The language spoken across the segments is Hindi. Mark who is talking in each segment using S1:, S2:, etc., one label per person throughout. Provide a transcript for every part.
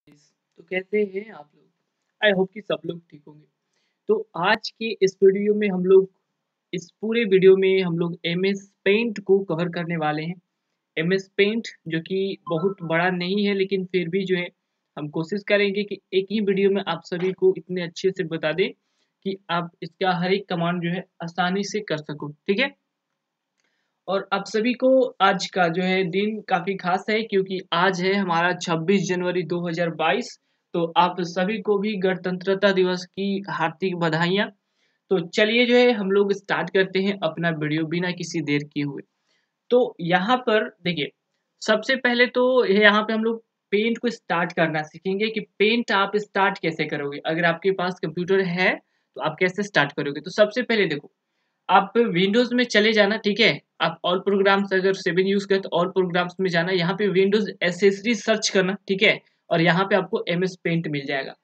S1: तो कैसे हैं आप लोग। आई होप कि सब लोग ठीक होंगे। तो आज के इस वीडियो में हम लोग इस पूरे वीडियो में हम लोग एम एस पेंट को कवर करने वाले हैं। एम एस पेंट जो कि बहुत बड़ा नहीं है, लेकिन फिर भी जो है हम कोशिश करेंगे कि एक ही वीडियो में आप सभी को इतने अच्छे से बता दें कि आप इसका हर एक कमांड जो है आसानी से कर सको। ठीक है। और आप सभी को आज का जो है दिन काफी खास है, क्योंकि आज है हमारा 26 जनवरी 2022। तो आप सभी को भी गणतंत्रता दिवस की हार्दिक बधाइयाँ। तो चलिए जो है हम लोग स्टार्ट करते हैं अपना वीडियो बिना किसी देर किए हुए। तो यहाँ पर देखिए, सबसे पहले तो यहाँ पे हम लोग पेंट को स्टार्ट करना सीखेंगे कि पेंट आप स्टार्ट कैसे करोगे। अगर आपके पास कंप्यूटर है तो आप कैसे स्टार्ट करोगे। तो सबसे पहले देखो, आप विंडोज में चले जाना। ठीक है। आप ऑल प्रोग्राम्स अगर 7 यूज करें तो ऑल प्रोग्राम्स में जाना, यहाँ पे विंडोज एसेसरीज सर्च करना। ठीक है। और यहाँ पे आपको एम एस पेंट मिल जाएगा।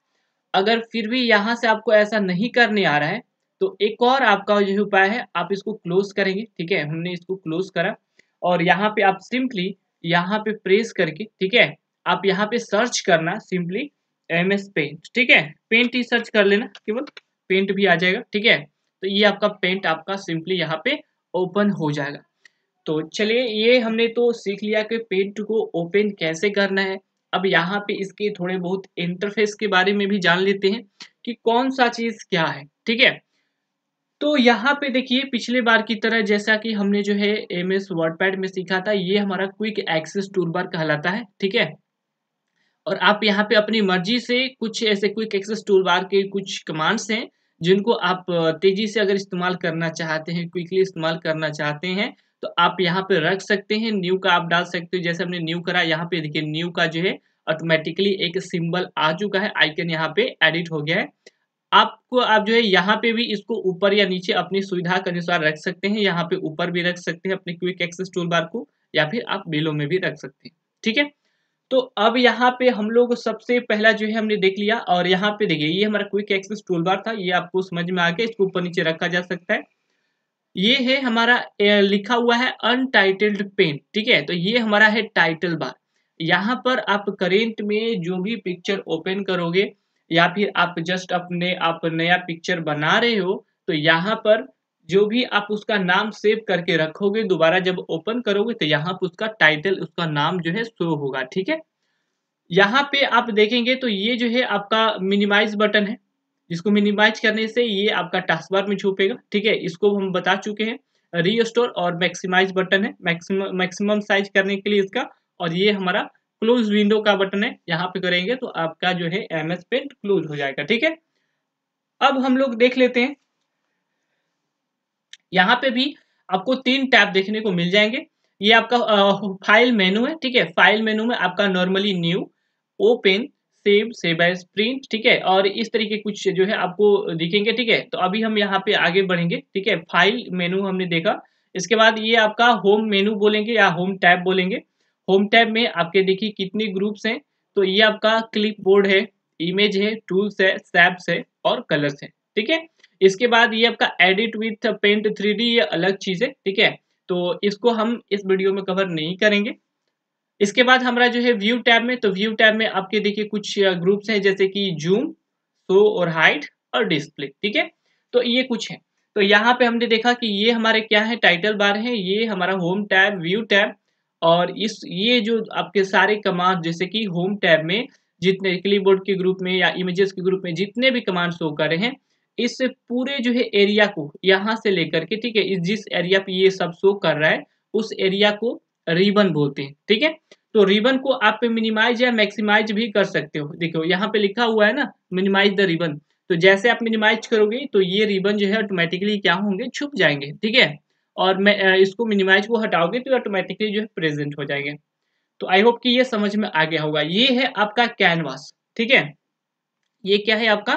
S1: अगर फिर भी यहाँ से आपको ऐसा नहीं करने आ रहा है तो एक और आपका जो उपाय है, आप इसको क्लोज करेंगे। ठीक है। हमने इसको क्लोज करा और यहाँ पे आप सिंपली यहाँ पे प्रेस करके, ठीक है, आप यहाँ पे सर्च करना सिंपली एम एस पेंट। ठीक है। पेंट ही सर्च कर लेना, केवल पेंट भी आ जाएगा। ठीक है। तो ये आपका पेंट आपका सिंपली यहाँ पे ओपन हो जाएगा। तो चलिए, ये हमने तो सीख लिया कि पेंट को ओपन कैसे करना है। अब यहाँ पे इसके थोड़े बहुत इंटरफेस के बारे में भी जान लेते हैं कि कौन सा चीज क्या है। ठीक है। तो यहाँ पे देखिए, पिछले बार की तरह जैसा कि हमने जो है एम एस वर्डपैड में सीखा था, ये हमारा क्विक एक्सेस टूल बार कहलाता है। ठीक है। और आप यहाँ पे अपनी मर्जी से कुछ ऐसे क्विक एक्सेस टूल बार के कुछ कमांड्स हैं जिनको आप तेजी से अगर इस्तेमाल करना चाहते हैं, क्विकली इस्तेमाल करना चाहते हैं, तो आप यहाँ पे रख सकते हैं। न्यू का आप डाल सकते हो, जैसे हमने न्यू करा, यहाँ पे देखिए न्यू का जो है ऑटोमेटिकली एक सिंबल आ चुका है, आइकन यहाँ पे एडिट हो गया है। आपको आप जो है यहाँ पे भी इसको ऊपर या नीचे अपनी सुविधा के अनुसार रख सकते हैं। यहाँ पे ऊपर भी रख सकते हैं अपने क्विक एक्सेस टूल बार को, या फिर आप बिलो में भी रख सकते हैं। ठीक है। तो अब यहाँ पे हम लोग सबसे पहला जो है हमने देख लिया, और यहाँ पे देखिए ये हमारा क्विक एक्सेस टूल बार था, ये आपको समझ में आ गया। इसको ऊपर नीचे रखा जा सकता है। ये है हमारा लिखा हुआ है अनटाइटल्ड पेन। ठीक है। तो ये हमारा है टाइटल बार। यहाँ पर आप करेंट में जो भी पिक्चर ओपन करोगे, या फिर आप जस्ट अपने आप नया पिक्चर बना रहे हो, तो यहाँ पर जो भी आप उसका नाम सेव करके रखोगे, दोबारा जब ओपन करोगे तो यहाँ पर उसका टाइटल, उसका नाम जो है शो होगा। ठीक है। यहाँ पे आप देखेंगे तो ये जो है आपका मिनिमाइज बटन है, जिसको मिनिमाइज करने से ये आपका टास्क बार में छुपेगा। ठीक है। इसको हम बता चुके हैं। रीस्टोर और मैक्सिमाइज बटन है, मैक्सिमम साइज करने के लिए इसका। और ये हमारा क्लोज विंडो का बटन है, यहाँ पे करेंगे तो आपका जो है एम एस पेंट क्लोज हो जाएगा। ठीक है। अब हम लोग देख लेते हैं, यहाँ पे भी आपको 3 टैब देखने को मिल जाएंगे। ये आपका फाइल मेनू है। ठीक है। फाइल मेनू में आपका normally new, open, save as, print. ठीक है। और इस तरीके कुछ जो है आपको दिखेंगे। ठीक है। तो अभी हम यहाँ पे आगे बढ़ेंगे। ठीक है। फाइल मेनू हमने देखा। इसके बाद ये आपका होम मेनू बोलेंगे या होम टैब बोलेंगे। होम टैब में आपके देखिए कितने ग्रुप्स हैं। तो ये आपका क्लिप बोर्ड है, इमेज है, टूल्स है, सैप्स है और कलर्स है। ठीक है। इसके बाद ये आपका एडिट विथ पेंट 3D, ये अलग चीज है। ठीक है। तो इसको हम इस वीडियो में कवर नहीं करेंगे। इसके बाद हमारा जो है व्यू टैब में, तो व्यू टैब में आपके देखिए कुछ ग्रुप्स हैं, जैसे कि जूम, शो और हाइड और डिस्प्ले। ठीक है। तो ये कुछ है। तो यहाँ पे हमने देखा कि ये हमारे क्या है, टाइटल बार है, ये हमारा होम टैब, व्यू टैब। और इस ये जो आपके सारे कमांड, जैसे कि होम टैब में जितने क्लिपबोर्ड के ग्रुप में या इमेजेस के ग्रुप में जितने भी कमांड शो कर रहे हैं, इस पूरे जो है एरिया को यहाँ से लेकर के, ठीक है, इस जिस एरिया पे ये सब शो कर रहा है उस एरिया को रिबन बोलते हैं। ठीक है। तो रिबन को आप मिनिमाइज या मैक्सिमाइज भी कर सकते हो। देखो यहाँ पे लिखा हुआ है ना, मिनिमाइज द रिबन। तो जैसे आप मिनिमाइज करोगे तो ये रिबन जो है ऑटोमेटिकली क्या होंगे, छुप जाएंगे। ठीक है। और मैं इसको मिनिमाइज को हटाओगे तो ऑटोमेटिकली जो है प्रेजेंट हो जाएंगे। तो आई होप कि ये समझ में आ गया होगा। ये है आपका कैनवास। ठीक है। ये क्या है आपका,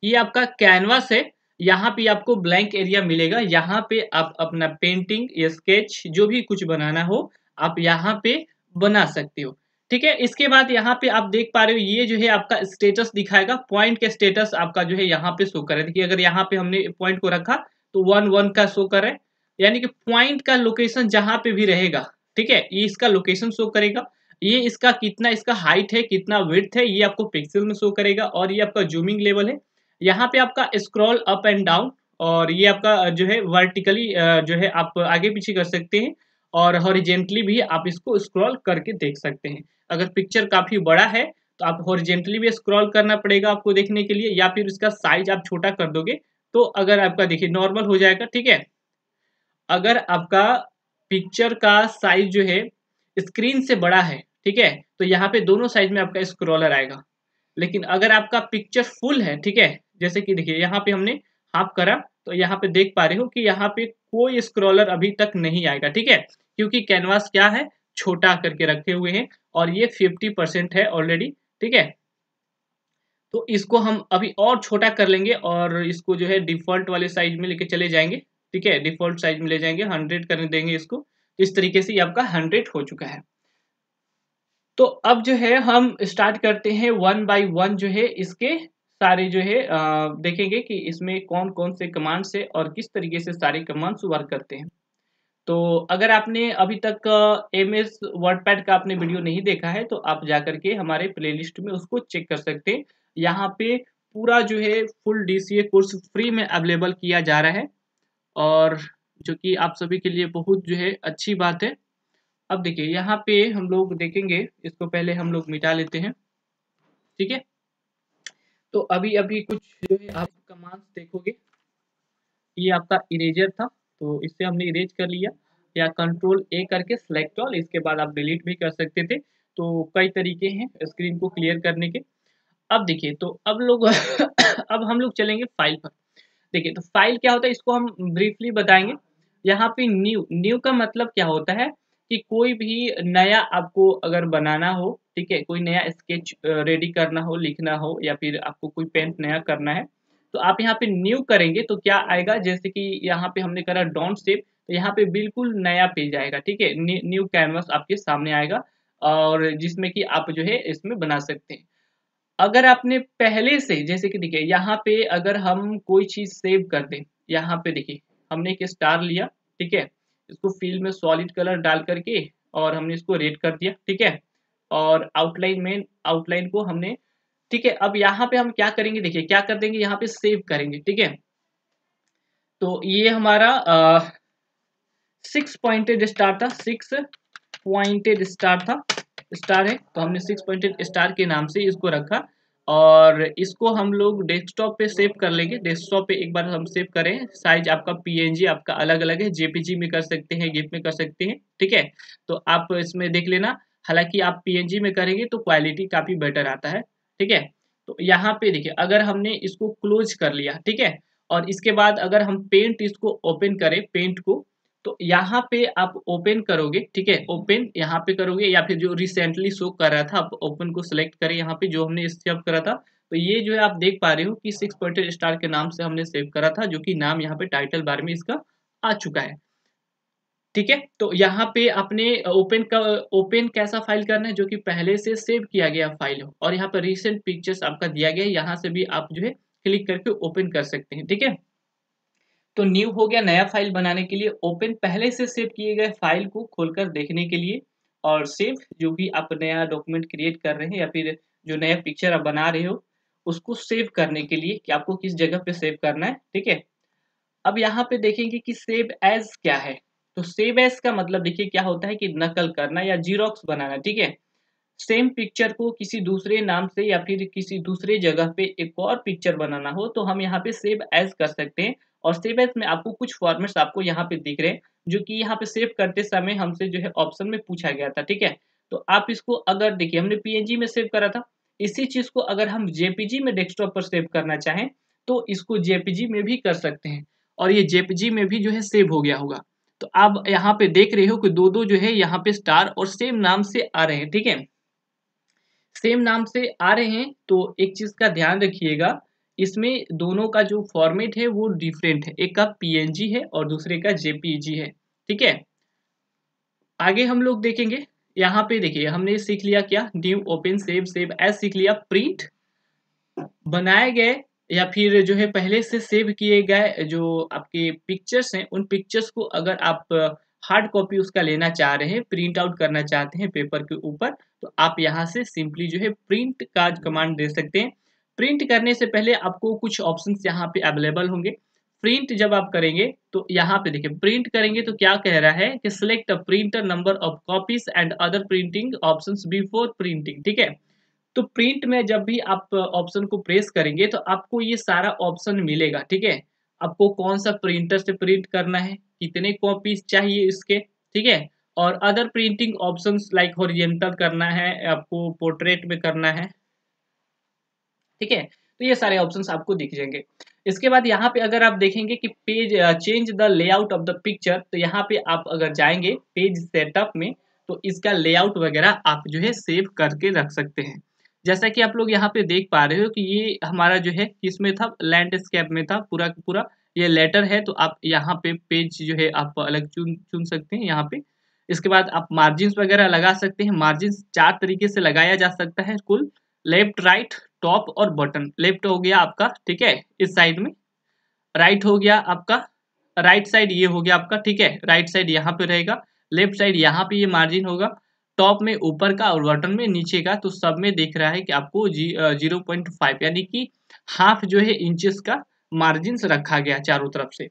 S1: ये आपका कैनवास है। यहाँ पे आपको ब्लैंक एरिया मिलेगा, यहाँ पे आप अपना पेंटिंग या स्केच जो भी कुछ बनाना हो आप यहाँ पे बना सकते हो। ठीक है। इसके बाद यहाँ पे आप देख पा रहे हो, ये जो है आपका स्टेटस दिखाएगा, पॉइंट के स्टेटस आपका जो है यहाँ पे शो कर रहा है। देखिए अगर यहाँ पे हमने पॉइंट को रखा तो 1 1 का शो कर रहा है, यानी कि पॉइंट का लोकेशन जहां पे भी रहेगा, ठीक है, ये इसका लोकेशन शो करेगा। ये इसका कितना इसका हाइट है, कितना विड्थ है, ये आपको पिक्सल में शो करेगा। और ये आपका जूमिंग लेवल है। यहाँ पे आपका स्क्रॉल अप एंड डाउन, और ये आपका जो है वर्टिकली जो है आप आगे पीछे कर सकते हैं, और हॉरिजेंटली भी आप इसको स्क्रॉल करके देख सकते हैं। अगर पिक्चर काफी बड़ा है तो आप हॉरिजेंटली भी स्क्रॉल करना पड़ेगा आपको देखने के लिए, या फिर इसका साइज आप छोटा कर दोगे तो अगर आपका देखिए नॉर्मल हो जाएगा, ठीक है। अगर आपका पिक्चर का साइज जो है स्क्रीन से बड़ा है, ठीक है, तो यहाँ पे दोनों साइज में आपका स्क्रॉलर आएगा। लेकिन अगर आपका पिक्चर फुल है, ठीक है, जैसे कि देखिए यहाँ पे हमने हाफ करा तो यहाँ पे देख पा रहे हो कि यहाँ पे कोई स्क्रॉलर अभी तक नहीं आएगा, ठीक है, क्योंकि कैनवास क्या है, छोटा करके रखे हुए हैं, और ये 50% है ऑलरेडी, ठीक है। तो इसको हम अभी और छोटा कर लेंगे और इसको जो है डिफॉल्ट वाले साइज में लेके चले जाएंगे, ठीक है, डिफॉल्ट साइज में ले जाएंगे, 100 करने देंगे इसको। इस तरीके से ये आपका 100 हो चुका है। तो अब जो है हम स्टार्ट करते हैं वन बाय वन, जो है इसके सारे जो है देखेंगे कि इसमें कौन कौन से कमांड्स है और किस तरीके से सारे कमांड्स वर्क करते हैं। तो अगर आपने अभी तक एमएस वर्डपैड का आपने वीडियो नहीं देखा है तो आप जाकर के हमारे प्लेलिस्ट में उसको चेक कर सकते हैं। यहाँ पे पूरा जो है फुल डीसीए कोर्स फ्री में अवेलेबल किया जा रहा है, और जो कि आप सभी के लिए बहुत जो है अच्छी बात है। अब देखिए यहाँ पे हम लोग देखेंगे, इसको पहले हम लोग मिटा लेते हैं, ठीक है। तो अभी अभी कुछ जो है आप कमांड्स देखोगे, ये आपका इरेजर था तो इससे हमने इरेज कर लिया, या कंट्रोल ए करके सेलेक्ट ऑल, इसके बाद आप डिलीट भी कर सकते थे। तो कई तरीके हैं स्क्रीन को क्लियर करने के। अब देखिए तो अब लोग अब हम लोग चलेंगे फाइल पर। देखिए तो फाइल क्या होता है इसको हम ब्रीफली बताएंगे। यहाँ पे न्यू न्यू का मतलब क्या होता है कि कोई भी नया आपको अगर बनाना हो, ठीक है, कोई नया स्केच रेडी करना हो, लिखना हो, या फिर आपको कोई पेंट नया करना है, तो आप यहाँ पे न्यू करेंगे तो क्या आएगा, जैसे कि यहाँ पे हमने करा डोंट सेव, तो यहाँ पे बिल्कुल नया पेज आएगा, ठीक है, न्यू कैनवस आपके सामने आएगा, और जिसमें कि आप जो है इसमें बना सकते हैं। अगर आपने पहले से जैसे कि देखिए यहाँ पे अगर हम कोई चीज सेव कर दें, यहाँ पे देखिए हमने एक स्टार लिया, ठीक है, इसको फिल में सॉलिड कलर डाल करके और हमने इसको रेड कर दिया, ठीक है, और आउटलाइन को हमने, ठीक है। अब यहाँ पे हम क्या करेंगे, देखिए क्या कर देंगे, यहाँ पे सेव करेंगे, ठीक है। तो ये हमारा 6 पॉइंटेड स्टार था, 6 पॉइंटेड स्टार था, स्टार है तो हमने 6 पॉइंटेड स्टार के नाम से इसको रखा, और इसको हम लोग डेस्कटॉप पे सेव कर लेंगे। डेस्कटॉप पे एक बार हम सेव करें, साइज आपका पीएनजी आपका अलग अलग है, जेपीजी में कर सकते हैं, गिफ में कर सकते हैं, ठीक है। तो आप इसमें देख लेना, हालांकि आप पीएनजी में करेंगे तो क्वालिटी काफी बेटर आता है, ठीक है। तो यहाँ पे देखिए अगर हमने इसको क्लोज कर लिया, ठीक है, और इसके बाद अगर हम पेंट इसको ओपन करें, पेंट को, तो यहाँ पे आप ओपन करोगे, ठीक है, ओपन यहाँ पे करोगे, या फिर जो रिसेंटली शो कर रहा था आप ओपन को सिलेक्ट करें, यहाँ पे जो हमने सेव करा था, तो ये जो है आप देख पा रहे हो कि 6 पॉइंटेड स्टार के नाम से हमने सेव करा था, जो कि नाम यहाँ पे टाइटल बार में इसका आ चुका है, ठीक है। तो यहाँ पे आपने ओपन कैसा फाइल करना है, जो कि पहले से सेव किया गया फाइल हो, और यहाँ पर रिसेंट पिक्चर्स आपका दिया गया है, यहाँ से भी आप जो है क्लिक करके ओपन कर सकते हैं, ठीक है। तो न्यू हो गया नया फाइल बनाने के लिए, ओपन पहले से सेव किए गए फाइल को खोलकर देखने के लिए, और सेव जो भी आप नया डॉक्यूमेंट क्रिएट कर रहे हैं या फिर जो नया पिक्चर आप बना रहे हो उसको सेव करने के लिए कि आपको किस जगह पे सेव करना है, ठीक है। अब यहाँ पे देखेंगे कि सेव एज क्या है। तो सेव एज का मतलब देखिए क्या होता है कि नकल करना या जीरोक्स बनाना, ठीक है। सेम पिक्चर को किसी दूसरे नाम से या फिर किसी दूसरे जगह पे एक और पिक्चर बनाना हो तो हम यहाँ पे सेव एज कर सकते हैं। और सेव एज में आपको कुछ फॉर्मेट्स आपको यहाँ पे दिख रहे हैं, जो कि यहाँ पे सेव करते समय हमसे जो है ऑप्शन में पूछा गया था, ठीक है। तो आप इसको अगर देखिए हमने पीएनजी में सेव करा था, इसी चीज को अगर हम जेपीजी में डेस्कटॉप पर सेव करना चाहें तो इसको जेपीजी में भी कर सकते हैं, और ये जेपीजी में भी जो है सेव हो गया होगा। तो आप यहाँ पे देख रहे हो कि दो दो जो है यहाँ पे स्टार और सेम नाम से आ रहे हैं, ठीक है, सेम नाम से आ रहे हैं। तो एक चीज का ध्यान रखिएगा, इसमें दोनों का जो फॉर्मेट है वो डिफरेंट है, एक का पीएनजी है और दूसरे का जेपीजी है, ठीक है। आगे हम लोग देखेंगे, यहाँ पे देखिए हमने सीख लिया क्या, new, open, save, save as सीख लिया। प्रिंट, बनाए गए या फिर जो है पहले से सेव किए गए जो आपके पिक्चर्स हैं उन पिक्चर्स को अगर आप हार्ड कॉपी उसका लेना चाह रहे हैं, प्रिंट आउट करना चाहते हैं पेपर के ऊपर, तो आप यहाँ से सिंपली जो है प्रिंट का कमांड दे सकते हैं। प्रिंट करने से पहले आपको कुछ ऑप्शंस यहाँ पे अवेलेबल होंगे। प्रिंट जब आप करेंगे तो यहाँ पे देखिए, प्रिंट करेंगे तो क्या कह रहा है कि select a printer number of copies and other printing options before printing, ठीक है। तो प्रिंट में जब भी आप ऑप्शन को प्रेस करेंगे तो आपको ये सारा ऑप्शन मिलेगा, ठीक है। आपको कौन सा प्रिंटर से प्रिंट करना है, कितने कॉपीज चाहिए इसके, ठीक है। और other printing options like horizontal करना है, आपको पोर्ट्रेट में करना है, ठीक है। तो ये सारे ऑप्शंस आपको दिख जाएंगे। इसके बाद यहाँ पे अगर आप देखेंगे कि page change the layout of the picture, तो यहाँ पे आप अगर जाएंगे पेज सेटअप में तो इसका लेआउट वगैरह आप जो है सेव करके रख सकते हैं। जैसा कि आप लोग यहाँ पे देख पा रहे हो कि ये हमारा जो है किसमें था, लैंडस्केप में था पूरा का पूरा। ये लेटर है तो आप यहाँ पे पेज जो है आप अलग चुन चुन सकते हैं यहाँ पे। इसके बाद आप मार्जिन वगैरह लगा सकते हैं। मार्जिन 4 तरीके से लगाया जा सकता है कुल, लेफ्ट, राइट, टॉप और बटन। लेफ्ट हो गया आपका, ठीक है, इस साइड में। राइट हो गया आपका, राइट साइड ये हो गया आपका, ठीक है, राइट साइड यहाँ पे रहेगा। लेफ्ट साइड यहाँ पे ये मार्जिन होगा। टॉप में ऊपर का और बटन में नीचे का, तो सब में दिख रहा है कि आपको 0.5 यानी कि हाफ जो है इंचेस का मार्जिन रखा गया चारों तरफ से।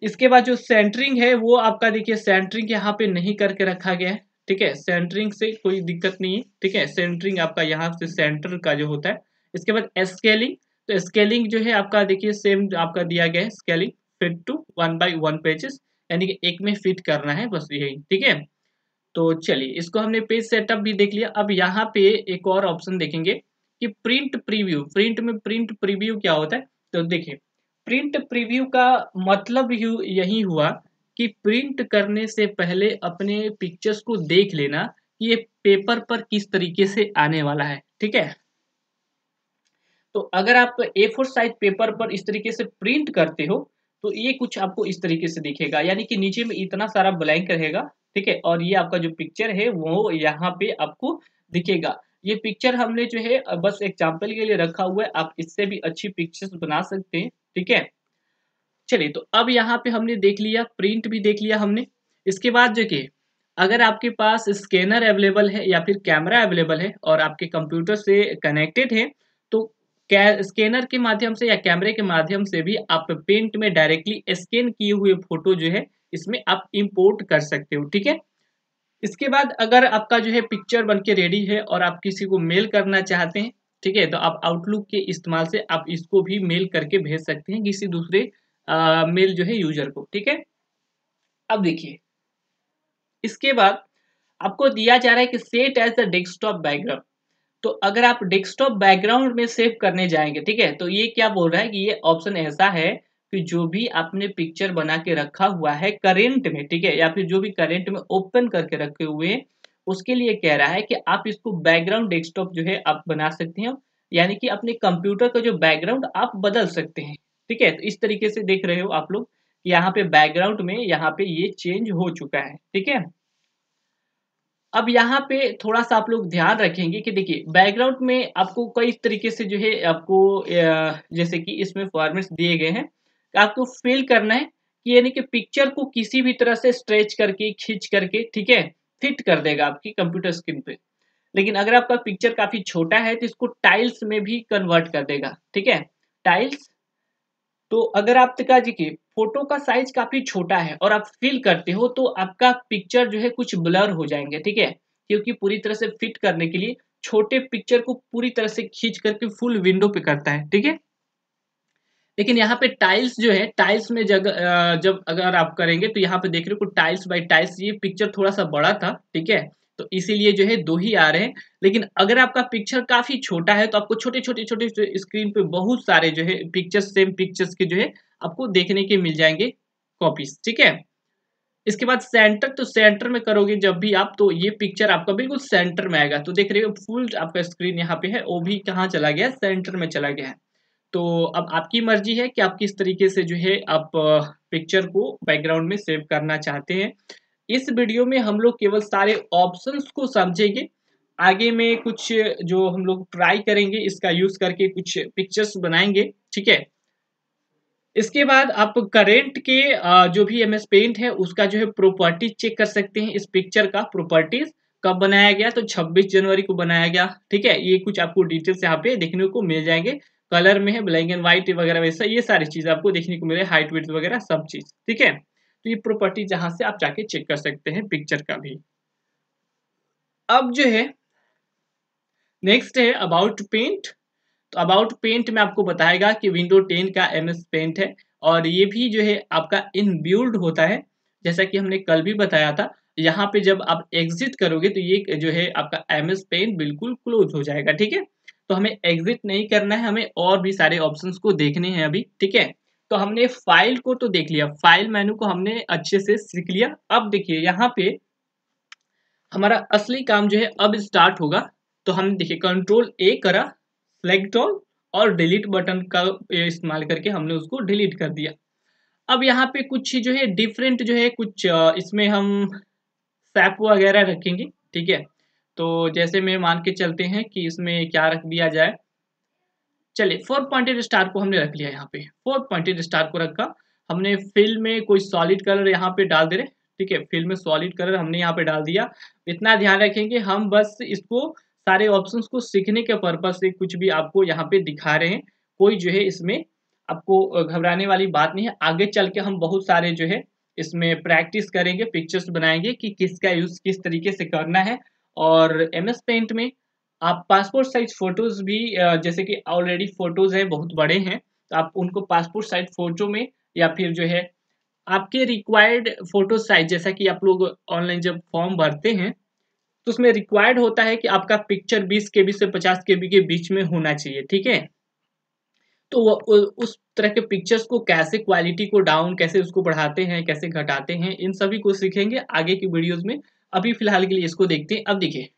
S1: इसके बाद जो सेंटरिंग है वो आपका देखिए, सेंटरिंग यहाँ पे नहीं करके रखा गया है, ठीक है। सेंटरिंग से कोई दिक्कत नहीं है, ठीक है। सेंटरिंग आपका यहाँ से सेंटर का जो होता है। इसके बाद स्केलिंग, तो स्केलिंग जो है आपका देखिए सेम आपका दिया गया है, स्केलिंग फिट टू 1/1 पेजेस, यानी कि एक में फिट करना है, बस यही, ठीक है। तो चलिए, इसको हमने पेज सेटअप भी देख लिया। अब यहाँ पे एक और ऑप्शन देखेंगे कि प्रिंट प्रीव्यू। प्रिंट में प्रिंट प्रीव्यू क्या होता है, तो देखिए प्रिंट प्रीव्यू का मतलब यही हुआ कि प्रिंट करने से पहले अपने पिक्चर्स को देख लेना कि ये पेपर पर किस तरीके से आने वाला है, ठीक है। तो अगर आप A4 साइज पेपर पर इस तरीके से प्रिंट करते हो तो ये कुछ आपको इस तरीके से दिखेगा, यानी कि नीचे में इतना सारा ब्लैंक रहेगा, ठीक है। और ये आपका जो पिक्चर है वो यहाँ पे आपको दिखेगा। ये पिक्चर हमने जो है बस एग्जाम्पल के लिए रखा हुआ है, आप इससे भी अच्छी पिक्चर्स बना सकते हैं, ठीक है। चलिए, तो अब यहाँ पे हमने देख लिया, प्रिंट भी देख लिया हमने। इसके बाद देखिए, अगर आपके पास स्कैनर अवेलेबल है या फिर कैमरा अवेलेबल है और आपके कंप्यूटर से कनेक्टेड है, तो स्कैनर के माध्यम से या कैमरे के माध्यम से भी आप पेंट में डायरेक्टली स्कैन किए हुए फोटो जो है इसमें आप इंपोर्ट कर सकते हो, ठीक है। इसके बाद अगर आपका जो है पिक्चर बन के रेडी है और आप किसी को मेल करना चाहते हैं, ठीक है, तो आप आउटलुक के इस्तेमाल से आप इसको भी मेल करके भेज सकते हैं किसी दूसरे मेल जो है यूजर को, ठीक है। अब देखिए, इसके बाद आपको दिया जा रहा है कि set as the desktop background. तो अगर आप डेस्कटॉप बैकग्राउंड में सेव करने जाएंगे, ठीक है, तो ये क्या बोल रहा है कि ये ऑप्शन ऐसा है कि जो भी आपने पिक्चर बना के रखा हुआ है करेंट में, ठीक है, या फिर जो भी करेंट में ओपन करके रखे हुए हैं, उसके लिए कह रहा है कि आप इसको बैकग्राउंड डेस्कटॉप जो है आप बना सकते हैं, यानी कि अपने कंप्यूटर का जो बैकग्राउंड आप बदल सकते हैं, ठीक है। तो इस तरीके से देख रहे हो आप लोग, यहाँ पे बैकग्राउंड में यहाँ पे ये चेंज हो चुका है, ठीक है। अब यहाँ पे थोड़ा-सा आप लोग ध्यान रखेंगे कि देखिए बैकग्राउंड में आपको कई तरीके से जो है आपको जैसे कि इसमें फॉर्मेट्स दिए गए हैं, आपको फिल करना है कि यानी कि पिक्चर को किसी भी तरह से स्ट्रेच करके, खींच करके, ठीक है, फिट कर देगा आपकी कंप्यूटर स्क्रीन पे। लेकिन अगर आपका पिक्चर काफ़ी छोटा है तो इसको टाइल्स में भी कन्वर्ट कर देगा, ठीक है। टाइल्स, तो अगर आपका देखिए फोटो का साइज काफी छोटा है और आप फिल करते हो तो आपका पिक्चर जो है कुछ ब्लर हो जाएंगे, ठीक है, क्योंकि पूरी तरह से फिट करने के लिए छोटे पिक्चर को पूरी तरह से खींच करके फुल विंडो पे करता है, ठीक है। लेकिन यहाँ पे टाइल्स जो है, टाइल्स में जब अगर आप करेंगे तो यहाँ पे देख रहे हो टाइल्स बाय टाइल्स, ये पिक्चर थोड़ा सा बड़ा था, ठीक है, तो इसीलिए जो है 2 ही आ रहे हैं। लेकिन अगर आपका पिक्चर काफी छोटा है तो आपको छोटे छोटे छोटे स्क्रीन पे बहुत सारे जो है पिक्चर्स, सेम पिक्चर्स के जो है आपको देखने के मिल जाएंगे कॉपीज, ठीक है। इसके बाद सेंटर, तो सेंटर में करोगे जब भी आप तो ये पिक्चर आपका बिल्कुल सेंटर में आएगा। तो देख रहे हो फुल आपका स्क्रीन यहाँ पे है, वो भी कहाँ चला गया, सेंटर में चला गया है। तो अब आपकी मर्जी है कि आप किस तरीके से जो है आप पिक्चर को बैकग्राउंड में सेव करना चाहते हैं। इस वीडियो में हम लोग केवल सारे ऑप्शंस को समझेंगे। आगे में कुछ जो हम लोग ट्राई करेंगे इसका यूज करके कुछ पिक्चर्स बनाएंगे, ठीक है। इसके बाद आप करेंट के जो भी एमएस पेंट है उसका जो है प्रॉपर्टी चेक कर सकते हैं। इस पिक्चर का प्रॉपर्टीज कब बनाया गया, तो 26 जनवरी को बनाया गया। ठीक है, ये कुछ आपको डिटेल्स यहाँ पे देखने को मिल जाएंगे। कलर में है, ब्लैक एंड व्हाइट वगैरह वैसा, ये सारी चीज आपको देखने को मिले, हाइट वेट वगैरह सब चीज। ठीक है, तो ये प्रॉपर्टी जहां से आप जाके चेक कर सकते हैं पिक्चर का भी। अब जो है नेक्स्ट है अबाउट पेंट। तो अबाउट पेंट में आपको बताएगा कि विंडो 10 का एमएस पेंट है और ये भी जो है आपका इनबिल्ड होता है, जैसा कि हमने कल भी बताया था। यहाँ पे जब आप एग्जिट करोगे तो ये जो है आपका एमएस पेंट बिल्कुल क्लोज हो जाएगा। ठीक है, तो हमें एग्जिट नहीं करना है, हमें और भी सारे ऑप्शंस को देखने हैं अभी। ठीक है, तो हमने फाइल को तो देख लिया, फाइल मेनू को हमने अच्छे से सीख लिया। अब देखिए यहाँ पे हमारा असली काम जो है अब स्टार्ट होगा। तो हमने देखिए कंट्रोल ए करा, सेलेक्ट ऑल और डिलीट बटन का इस्तेमाल करके हमने उसको डिलीट कर दिया। अब यहाँ पे कुछ जो है डिफरेंट जो है कुछ इसमें हम सैप वगैरह रखेंगे। ठीक है, तो जैसे में मान के चलते हैं कि इसमें क्या रख दिया जाए। चलिए 4 पॉइंटेड स्टार को हमने रख लिया, यहाँ पे 4 पॉइंटेड स्टार को रखा हमने। फिल में कोई सॉलिड कलर यहाँ पे डाल दे रहे। ठीक है, फिल में सॉलिड कलर हमने यहाँ पे डाल दिया। इतना ध्यान रखेंगे हम, बस इसको सारे ऑप्शंस को सीखने के पर्पज से कुछ भी आपको यहाँ पे दिखा रहे हैं। कोई जो है इसमें आपको घबराने वाली बात नहीं है। आगे चल के हम बहुत सारे जो है इसमें प्रैक्टिस करेंगे, पिक्चर्स बनाएंगे कि किसका यूज किस तरीके से करना है। और एमएस पेंट में आप पासपोर्ट साइज फोटोज भी जैसे कि ऑलरेडी फोटोज है बहुत बड़े हैं, तो आप उनको पासपोर्ट साइज फोटो में या फिर जो है आपके रिक्वायर्ड फोटो साइज, जैसा कि आप लोग ऑनलाइन जब फॉर्म भरते हैं तो उसमें रिक्वायर्ड होता है कि आपका पिक्चर 20 केबी से 50 केबी के बीच में होना चाहिए। ठीक है, तो वो उस तरह के पिक्चर्स को कैसे क्वालिटी को डाउन कैसे उसको बढ़ाते हैं, कैसे घटाते हैं, इन सभी को सीखेंगे आगे की वीडियोस में। अभी फिलहाल के लिए इसको देखते हैं। अब देखिए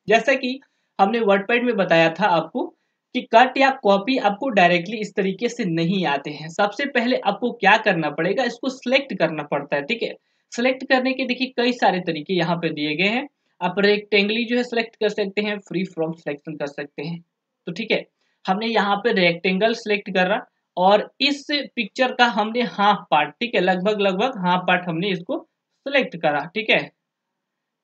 S1: जैसा कि हमने वर्डपैड में बताया था आपको कि कट या कॉपी आपको डायरेक्टली इस तरीके से नहीं आते हैं। सबसे पहले आपको क्या करना पड़ेगा, इसको सिलेक्ट करना पड़ता है। ठीक है, सिलेक्ट करने के देखिए कई सारे तरीके यहाँ पे दिए गए हैं। आप रेक्टेंगली जो है सिलेक्ट कर सकते हैं, फ्री फ्रॉम सिलेक्शन कर सकते हैं। तो ठीक है, हमने यहाँ पे रेक्टेंगल सिलेक्ट करा और इस पिक्चर का हमने हाफ पार्ट, ठीक है, लगभग लगभग हाफ पार्ट हमने इसको सिलेक्ट करा। ठीक है,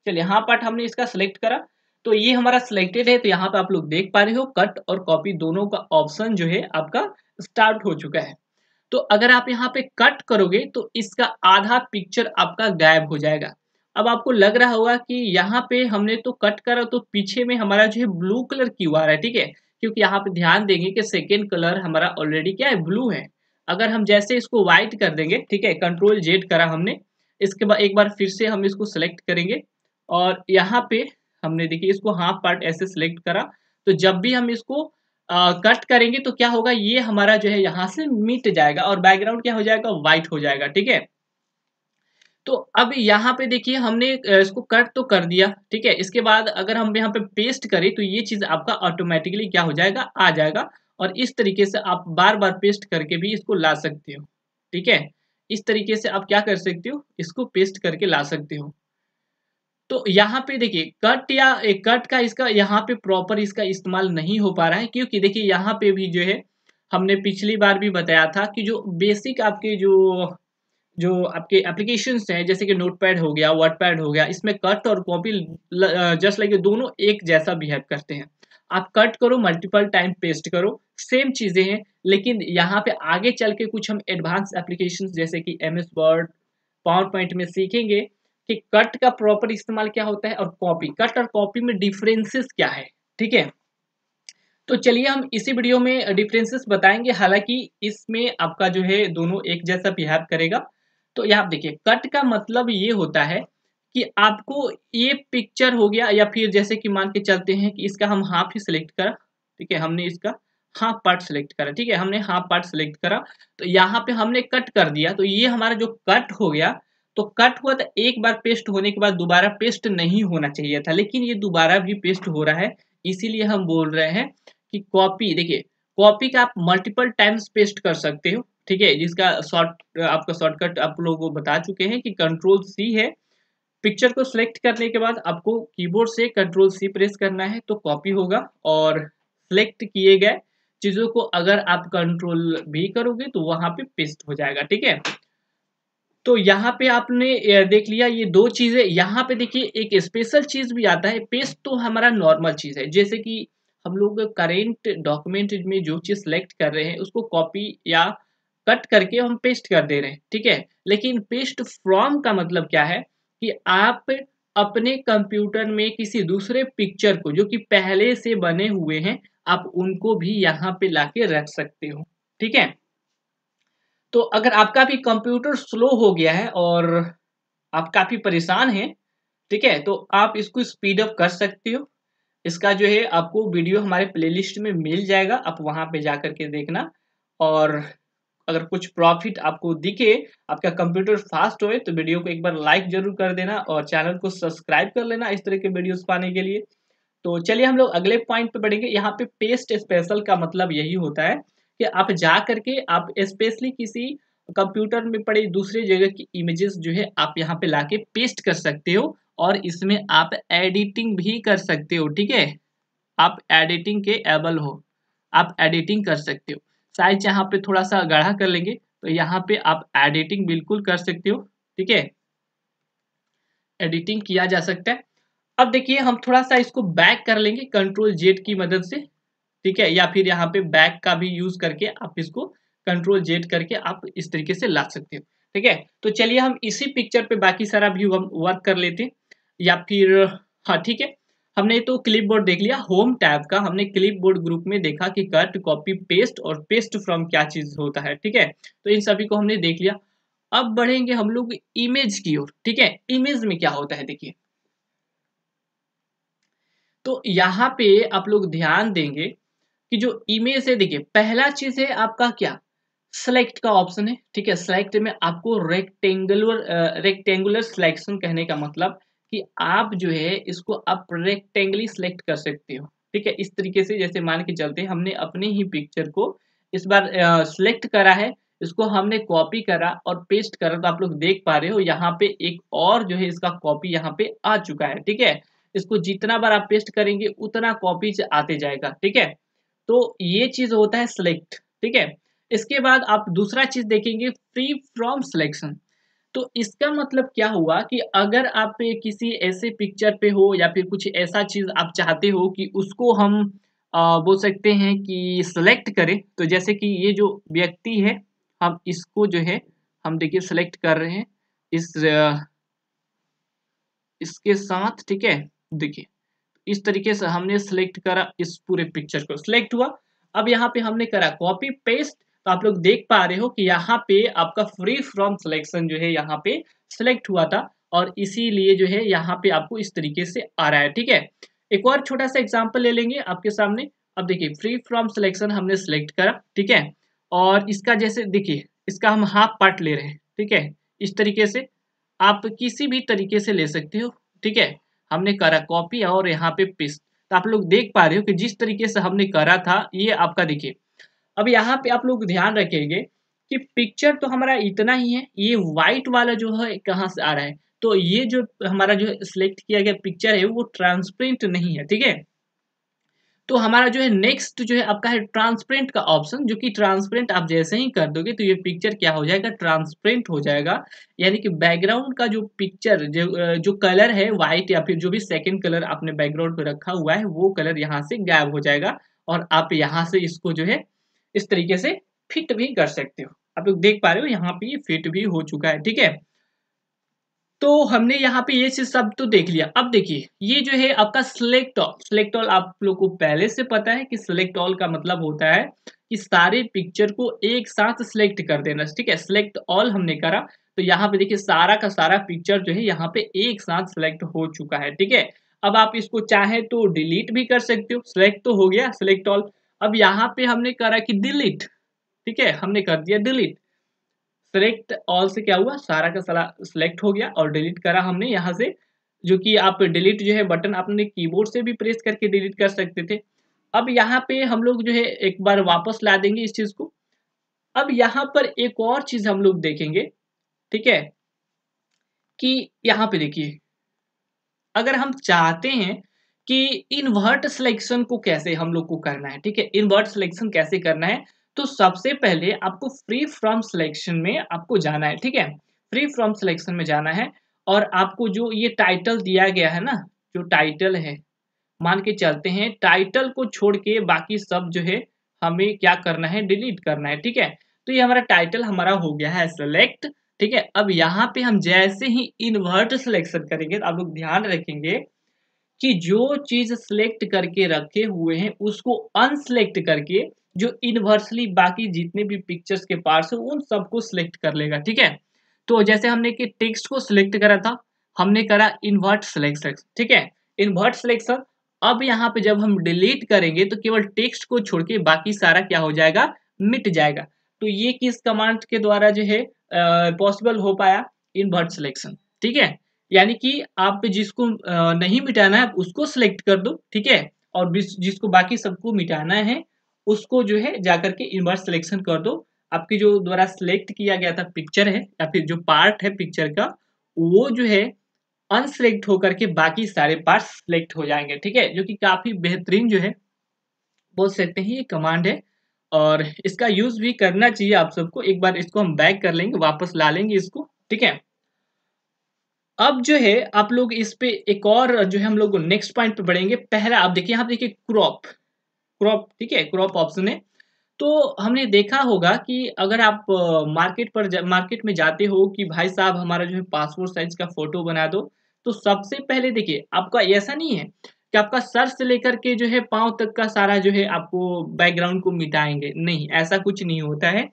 S1: चलिए हाफ पार्ट हमने इसका सिलेक्ट करा, तो ये हमारा सिलेक्टेड है। तो यहाँ पे आप लोग देख पा रहे हो कट और कॉपी दोनों का ऑप्शन जो है आपका स्टार्ट हो चुका है। तो अगर आप यहाँ पे कट करोगे तो इसका आधा पिक्चर आपका गायब हो जाएगा। अब आपको लग रहा होगा कि यहाँ पे हमने तो कट करा तो पीछे में हमारा जो है ब्लू कलर क्यों आ रहा है। ठीक है, क्योंकि यहाँ पे ध्यान देंगे कि सेकेंड कलर हमारा ऑलरेडी क्या है, ब्लू है। अगर हम जैसे इसको व्हाइट कर देंगे, ठीक है, कंट्रोल जेड करा हमने, इसके बाद एक बार फिर से हम इसको सिलेक्ट करेंगे और यहाँ पे हमने देखिए इसको हाफ पार्ट ऐसे सिलेक्ट करा। तो जब भी हम इसको कट करेंगे तो क्या होगा, ये हमारा जो है यहाँ से मिट जाएगा और बैकग्राउंड क्या हो जाएगा, व्हाइट हो जाएगा। ठीक है, तो अब यहाँ पे देखिए हमने इसको कट तो कर दिया। ठीक है, इसके बाद अगर हम यहाँ पे पेस्ट करें तो ये चीज आपका ऑटोमेटिकली क्या हो जाएगा, आ जाएगा। और इस तरीके से आप बार बार पेस्ट करके भी इसको ला सकते हो। ठीक है, इस तरीके से आप क्या कर सकते हो, इसको पेस्ट करके ला सकते हो। तो यहाँ पे देखिए कट या कट का इसका यहाँ पे प्रॉपर इसका इस्तेमाल नहीं हो पा रहा है, क्योंकि देखिए यहाँ पे भी जो है हमने पिछली बार भी बताया था कि जो बेसिक आपके जो जो आपके एप्लीकेशंस हैं, जैसे कि नोटपैड हो गया, वर्डपैड हो गया, इसमें कट और कॉपी जस्ट लाइक दोनों एक जैसा बिहेव करते हैं। आप कट करो, मल्टीपल टाइम पेस्ट करो, सेम चीजें हैं। लेकिन यहाँ पे आगे चल के कुछ हम एडवांस एप्लीकेशंस जैसे कि एमएस वर्ड, पावर पॉइंट में सीखेंगे कि कट का प्रॉपर इस्तेमाल क्या होता है और कॉपी, कट और कॉपी में डिफरेंसेस क्या है। ठीक है, तो चलिए हम इसी वीडियो में डिफरेंसेस बताएंगे। हालांकि इसमें आपका जो है दोनों एक जैसा बिहेव करेगा। तो यहाँ देखिए कट का मतलब ये होता है कि आपको ये पिक्चर हो गया या फिर जैसे कि मान के चलते हैं कि इसका हम हाफ ही सिलेक्ट करा। ठीक है, हमने इसका हाफ पार्ट सिलेक्ट करा। ठीक है, हमने हाफ पार्ट सिलेक्ट करा तो यहाँ पे हमने कट कर दिया, तो ये हमारा जो कट हो गया, तो कट हुआ तो एक बार पेस्ट होने के बाद दोबारा पेस्ट नहीं होना चाहिए था, लेकिन ये दोबारा भी पेस्ट हो रहा है। इसीलिए हम बोल रहे हैं कि कॉपी, देखिए कॉपी का आप मल्टीपल टाइम्स पेस्ट कर सकते हो। ठीक है, जिसका आपका शॉर्टकट आप लोगों को बता चुके हैं कि कंट्रोल सी है। पिक्चर को सिलेक्ट करने के बाद आपको कीबोर्ड से कंट्रोल सी प्रेस करना है तो कॉपी होगा और सिलेक्ट किए गए चीजों को अगर आप कंट्रोल भी करोगे तो वहां पे पेस्ट हो जाएगा, ठीक है। तो यहाँ पे आपने देख लिया ये दो चीजें। यहाँ पे देखिए एक स्पेशल चीज भी आता है। पेस्ट तो हमारा नॉर्मल चीज है, जैसे कि हम लोग करेंट डॉक्यूमेंट में जो चीज सेलेक्ट कर रहे हैं उसको कॉपी या कट करके हम पेस्ट कर दे रहे हैं, ठीक है। लेकिन पेस्ट फ्रॉम का मतलब क्या है कि आप अपने कंप्यूटर में किसी दूसरे पिक्चर को जो कि पहले से बने हुए हैं, आप उनको भी यहाँ पे लाके रख सकते हो, ठीक है। तो अगर आपका भी कंप्यूटर स्लो हो गया है और आप काफी परेशान हैं, ठीक है, तो आप इसको स्पीड अप कर सकते हो। इसका जो है आपको वीडियो हमारे प्लेलिस्ट में मिल जाएगा, आप वहां पे जा करके देखना। और अगर कुछ प्रॉफिट आपको दिखे, आपका कंप्यूटर फास्ट होए, तो वीडियो को एक बार लाइक जरूर कर देना और चैनल को सब्सक्राइब कर लेना इस तरह के वीडियोस पाने के लिए। तो चलिए हम लोग अगले पॉइंट पे बढ़ेंगे। यहाँ पे पेस्ट स्पेशल का मतलब यही होता है कि आप जा करके आप स्पेशली किसी कंप्यूटर में पड़े दूसरे जगह की इमेजेस जो है आप यहाँ पे लाके पेस्ट कर सकते हो, और इसमें आप एडिटिंग भी कर सकते हो, ठीक है। आप एडिटिंग के एबल हो, आप एडिटिंग कर सकते हो। साइज यहाँ पे थोड़ा सा गाढ़ा कर लेंगे तो यहाँ पे आप एडिटिंग बिल्कुल कर सकते हो, ठीक है। एडिटिंग किया जा सकता है। अब देखिए हम थोड़ा सा इसको बैक कर लेंगे कंट्रोल जेड की मदद से, ठीक है, या फिर यहाँ पे बैक का भी यूज करके आप इसको कंट्रोल जेड करके आप इस तरीके से ला सकते हो, ठीक है। तो चलिए हम इसी पिक्चर पे बाकी सारा व्यू हम वर्क कर लेते हैं, या फिर हाँ ठीक है। हमने तो क्लिपबोर्ड देख लिया, होम टैब का हमने क्लिपबोर्ड ग्रुप में देखा कि कट कॉपी पेस्ट और पेस्ट फ्रॉम क्या चीज होता है, ठीक है। तो इन सभी को हमने देख लिया। अब बढ़ेंगे हम लोग इमेज की ओर, ठीक है। इमेज में क्या होता है देखिए, तो यहाँ पे आप लोग ध्यान देंगे कि जो इमेज है, देखिए पहला चीज है आपका क्या, सेलेक्ट का ऑप्शन है, ठीक है। सेलेक्ट में आपको रेक्टेंगुलर सिलेक्शन कहने का मतलब कि आप जो है इसको आप रेक्टेंगली सिलेक्ट कर सकते हो, ठीक है। इस तरीके से जैसे मान के चलते हैं हमने अपने ही पिक्चर को इस बार सिलेक्ट करा है, इसको हमने कॉपी करा और पेस्ट करा, तो आप लोग देख पा रहे हो यहाँ पे एक और जो है इसका कॉपी यहाँ पे आ चुका है, ठीक है। इसको जितना बार आप पेस्ट करेंगे उतना कॉपी आते जाएगा, ठीक है। तो ये चीज होता है सिलेक्ट, ठीक है। इसके बाद आप दूसरा चीज देखेंगे फ्री फ्रॉम सिलेक्शन। तो इसका मतलब क्या हुआ कि अगर आप किसी ऐसे पिक्चर पे हो या फिर कुछ ऐसा चीज आप चाहते हो कि उसको हम बोल सकते हैं कि सिलेक्ट करें, तो जैसे कि ये जो व्यक्ति है, हम इसको जो है हम देखिए सिलेक्ट कर रहे हैं इस इसके साथ, ठीक है। देखिए इस तरीके से हमने सिलेक्ट करा, इस पूरे पिक्चर को सिलेक्ट हुआ। अब यहाँ पे हमने करा कॉपी पेस्ट, तो आप लोग देख पा रहे हो कि यहाँ पे आपका फ्री फ्रॉम सिलेक्शन जो है यहाँ पे सिलेक्ट हुआ था, और इसीलिए जो है यहाँ पे आपको इस तरीके से आ रहा है, ठीक है। एक और छोटा सा एग्जांपल ले लेंगे आपके सामने। अब देखिए फ्री फ्रॉम सिलेक्शन हमने सिलेक्ट करा, ठीक है। और इसका जैसे देखिए इसका हम हाफ पार्ट ले रहे हैं, ठीक है। इस तरीके से आप किसी भी तरीके से ले सकते हो, ठीक है। हमने करा कॉपी और यहाँ पे पेस्ट, तो आप लोग देख पा रहे हो कि जिस तरीके से हमने करा था ये आपका देखिए। अब यहाँ पे आप लोग ध्यान रखेंगे कि पिक्चर तो हमारा इतना ही है, ये व्हाइट वाला जो है कहाँ से आ रहा है, तो ये जो हमारा जो सिलेक्ट किया गया पिक्चर है वो ट्रांसपेरेंट नहीं है, ठीक है। तो हमारा जो है नेक्स्ट जो है आपका है ट्रांसपेरेंट का ऑप्शन, जो कि ट्रांसपेरेंट आप जैसे ही कर दोगे तो ये पिक्चर क्या हो जाएगा, ट्रांसपेरेंट हो जाएगा। यानी कि बैकग्राउंड का जो पिक्चर जो कलर है व्हाइट या फिर जो भी सेकंड कलर आपने बैकग्राउंड पे रखा हुआ है वो कलर यहाँ से गायब हो जाएगा, और आप यहाँ से इसको जो है इस तरीके से फिट भी कर सकते हो। आप लोग देख पा रहे हो यहाँ पे ये फिट भी हो चुका है, ठीक है। तो हमने यहाँ पे ये चीज सब तो देख लिया। अब देखिए ये जो है आपका सिलेक्ट ऑल। सिलेक्ट ऑल आप लोग को पहले से पता है कि सिलेक्ट ऑल का मतलब होता है कि सारे पिक्चर को एक साथ सिलेक्ट कर देना, ठीक है। सिलेक्ट ऑल हमने करा तो यहाँ पे देखिए सारा का सारा पिक्चर जो है यहाँ पे एक साथ सिलेक्ट हो चुका है, ठीक है। अब आप इसको चाहे तो डिलीट भी कर सकते हो, सिलेक्ट तो हो गया सिलेक्ट ऑल। अब यहाँ पे हमने करा कि डिलीट, ठीक है, हमने कर दिया डिलीट। सेलेक्ट ऑल से क्या हुआ, सारा का सारा सिलेक्ट हो गया और डिलीट करा हमने यहाँ से, जो कि आप डिलीट जो है बटन अपने कीबोर्ड से भी प्रेस करके डिलीट कर सकते थे। अब यहाँ पे हम लोग जो है एक बार वापस ला देंगे इस चीज को। अब यहाँ पर एक और चीज हम लोग देखेंगे, ठीक है, कि यहाँ पे देखिए अगर हम चाहते हैं कि इन्वर्ट सिलेक्शन को कैसे हम लोग को करना है। ठीक है, इन्वर्ट सिलेक्शन कैसे करना है, तो सबसे पहले आपको फ्री फ्रॉम सिलेक्शन में आपको जाना है। ठीक है, फ्री फ्रॉम सिलेक्शन में जाना है और आपको जो ये टाइटल दिया गया है ना, जो टाइटल है, मान के चलते हैं टाइटल को छोड़ के बाकी सब जो है हमें क्या करना है, डिलीट करना है। ठीक है, तो ये हमारा टाइटल हमारा हो गया है सेलेक्ट। ठीक है, अब यहाँ पे हम जैसे ही इन्वर्ट सिलेक्शन करेंगे तो आप लोग ध्यान रखेंगे कि जो चीज सिलेक्ट करके रखे हुए हैं उसको अनसिलेक्ट करके जो इनवर्सली बाकी जितने भी पिक्चर्स के पार्ट्स हैं उन सबको सिलेक्ट कर लेगा। ठीक है, तो जैसे हमने कि टेक्स्ट को सिलेक्ट करा था, हमने करा इन्वर्ट सिलेक्शन। ठीक है, इन्वर्ट सिलेक्शन। अब यहाँ पे जब हम डिलीट करेंगे तो केवल टेक्स्ट को छोड़ के बाकी सारा क्या हो जाएगा, मिट जाएगा। तो ये किस कमांड के द्वारा जो है पॉसिबल हो पाया, इन्वर्ट सिलेक्शन। ठीक है, यानी कि आप जिसको नहीं मिटाना है उसको सिलेक्ट कर दो। ठीक है, और जिसको बाकी सबको मिटाना है उसको जो है जाकर के इन्वर्स सिलेक्शन कर दो। आपके जो द्वारा सिलेक्ट किया गया था पिक्चर है या फिर जो पार्ट है पिक्चर का, वो जो है अनसिलेक्ट होकर के बाकी सारे पार्ट सिलेक्ट हो जाएंगे। ठीक है, जो कि काफी बेहतरीन जो है बोल सकते हैं ये कमांड है और इसका यूज भी करना चाहिए आप सबको। एक बार इसको हम बैक कर लेंगे, वापस ला लेंगे इसको। ठीक है, अब जो है आप लोग इस पे एक और जो है हम लोग नेक्स्ट पॉइंट पे बढ़ेंगे। पहला आप देखिए, यहाँ देखिए क्रॉप, क्रॉप। ठीक है, क्रॉप ऑप्शन है। तो हमने देखा होगा कि अगर आप मार्केट में जाते हो कि भाई साहब हमारा जो है पासपोर्ट साइज का फोटो बना दो, तो सबसे पहले देखिए आपका ऐसा नहीं है कि आपका सर से लेकर के जो है पांव तक का सारा जो है आपको बैकग्राउंड को मिटाएंगे, नहीं, ऐसा कुछ नहीं होता है।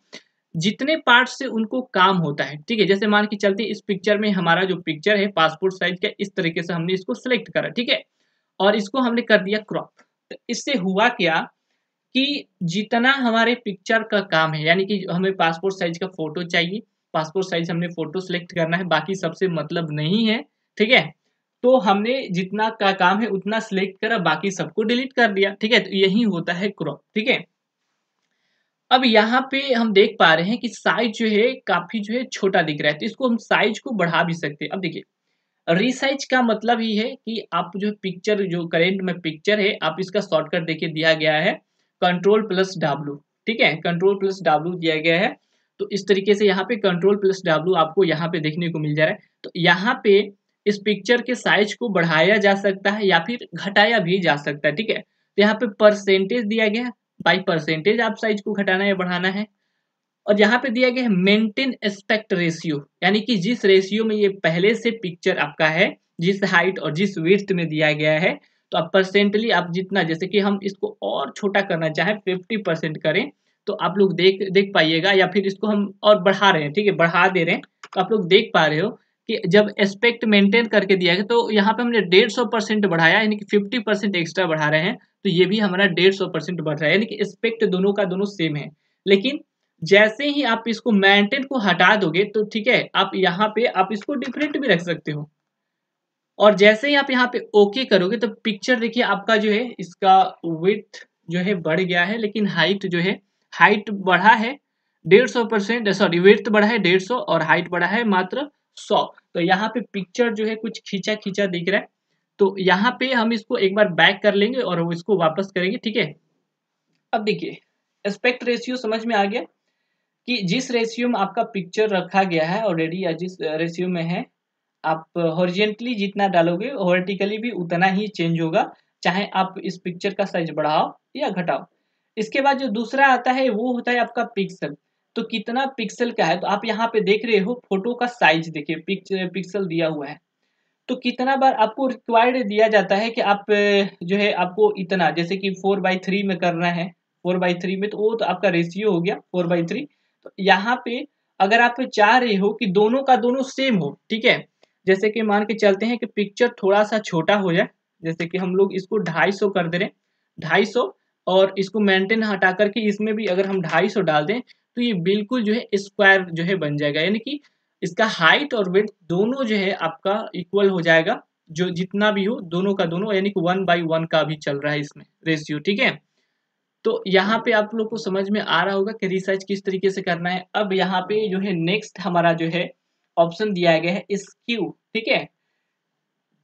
S1: जितने पार्ट से उनको काम होता है। ठीक है, जैसे मान के चलते इस पिक्चर में हमारा जो पिक्चर है पासपोर्ट साइज का, इस तरीके से हमने इसको सिलेक्ट करा। ठीक है, और इसको हमने कर दिया क्रॉप। तो इससे हुआ क्या कि जितना हमारे पिक्चर का काम है, यानी कि हमें पासपोर्ट साइज का फोटो चाहिए, पासपोर्ट साइज हमने फोटो सिलेक्ट करना है, बाकी सबसे मतलब नहीं है। ठीक है, तो हमने जितना का काम है उतना सिलेक्ट करा, बाकी सबको डिलीट कर दिया। ठीक है, तो यही होता है क्रॉप। ठीक है, अब यहाँ पे हम देख पा रहे हैं कि साइज जो है काफी जो है छोटा दिख रहा है, तो इसको हम साइज को बढ़ा भी सकते हैं। अब देखिए, रिसाइज का मतलब ही है कि आप जो पिक्चर जो करेंट में पिक्चर है, आप इसका शॉर्टकट देखिए दिया गया है Ctrl+W। ठीक है, Ctrl+W दिया गया है। तो इस तरीके से यहाँ पे Ctrl+W आपको यहाँ पे देखने को मिल जा रहा है। तो यहाँ पे इस पिक्चर के साइज को बढ़ाया जा सकता है या फिर घटाया भी जा सकता है। ठीक है, तो यहाँ पे परसेंटेज दिया गया है, बाई परसेंटेज आप साइज को घटाना या बढ़ाना है। और यहाँ पे दिया गया है मेंटेन एस्पेक्ट रेशियो, यानी कि जिस रेशियो में ये पहले से पिक्चर आपका है, जिस हाइट और जिस विड्थ में दिया गया है, तो आप परसेंटली आप जितना, जैसे कि हम इसको और छोटा करना चाहें 50% करें, तो आप लोग देख देख पाइएगा, या फिर इसको हम और बढ़ा रहे हैं। ठीक है, बढ़ा दे रहे हैं, तो आप लोग देख पा रहे हो कि जब एस्पेक्ट मेंटेन करके दिया गया तो यहाँ पे हमने 150% बढ़ाया, यानी कि 50% एक्स्ट्रा बढ़ा रहे हैं, तो ये भी हमारा 150% बढ़ रहा है, यानी कि एस्पेक्ट दोनों का दोनों सेम है। लेकिन जैसे ही आप इसको मेंटेन को हटा दोगे तो ठीक है, आप यहाँ पे आप इसको डिफरेंट भी रख सकते हो। और जैसे ही आप यहाँ पे ओके करोगे तो पिक्चर देखिए आपका जो है इसका विड्थ जो है बढ़ गया है, लेकिन हाइट जो है, हाइट बढ़ा है 150%, सॉरी विड्थ बढ़ा है 150 और हाइट बढ़ा है मात्र 100। तो यहाँ पे पिक्चर जो है कुछ खींचा खींचा दिख रहा है। तो यहाँ पे हम इसको एक बार बैक कर लेंगे और वो इसको वापस करेंगे। ठीक है, अब देखिए एस्पेक्ट रेशियो समझ में आ गया कि जिस रेशियो में आपका पिक्चर रखा गया है ऑलरेडी, या जिस रेशियो में है, आप हॉरिजेंटली जितना डालोगे वर्टिकली भी उतना ही चेंज होगा, चाहे आप इस पिक्चर का साइज बढ़ाओ या घटाओ। इसके बाद जो दूसरा आता है वो होता है आपका पिक्सल। तो कितना पिक्सल का है, तो आप यहाँ पे देख रहे हो फोटो का साइज देखिए, पिक्सल दिया हुआ है। तो कितना बार आपको रिक्वायर्ड दिया जाता है कि आप जो है आपको इतना, जैसे कि 4/3 में करना है, 4/3 में, तो वो तो आपका रेशियो हो गया 4/3। तो यहाँ पे अगर आप चाह रहे हो कि दोनों का दोनों सेम हो, ठीक है, जैसे कि मान के चलते हैं कि पिक्चर थोड़ा सा छोटा हो जाए, जैसे कि हम लोग इसको 250 कर दे रहे हैं, 250, और इसको मेंटेन हटा करके इसमें भी अगर हम 250 डाल दें तो ये बिल्कुल जो है स्क्वायर जो है बन जाएगा, यानी कि इसका हाइट और वेट दोनों जो है आपका इक्वल हो जाएगा, जो जितना भी हो दोनों का दोनों, यानी कि 1/1 का भी चल रहा है इसमें रेशियो। ठीक है, तो यहाँ पे आप लोग को समझ में आ रहा होगा कि रिसर्च किस तरीके से करना है। अब यहाँ पे जो है नेक्स्ट हमारा जो है ऑप्शन दिया गया है स्क्यू। ठीक है,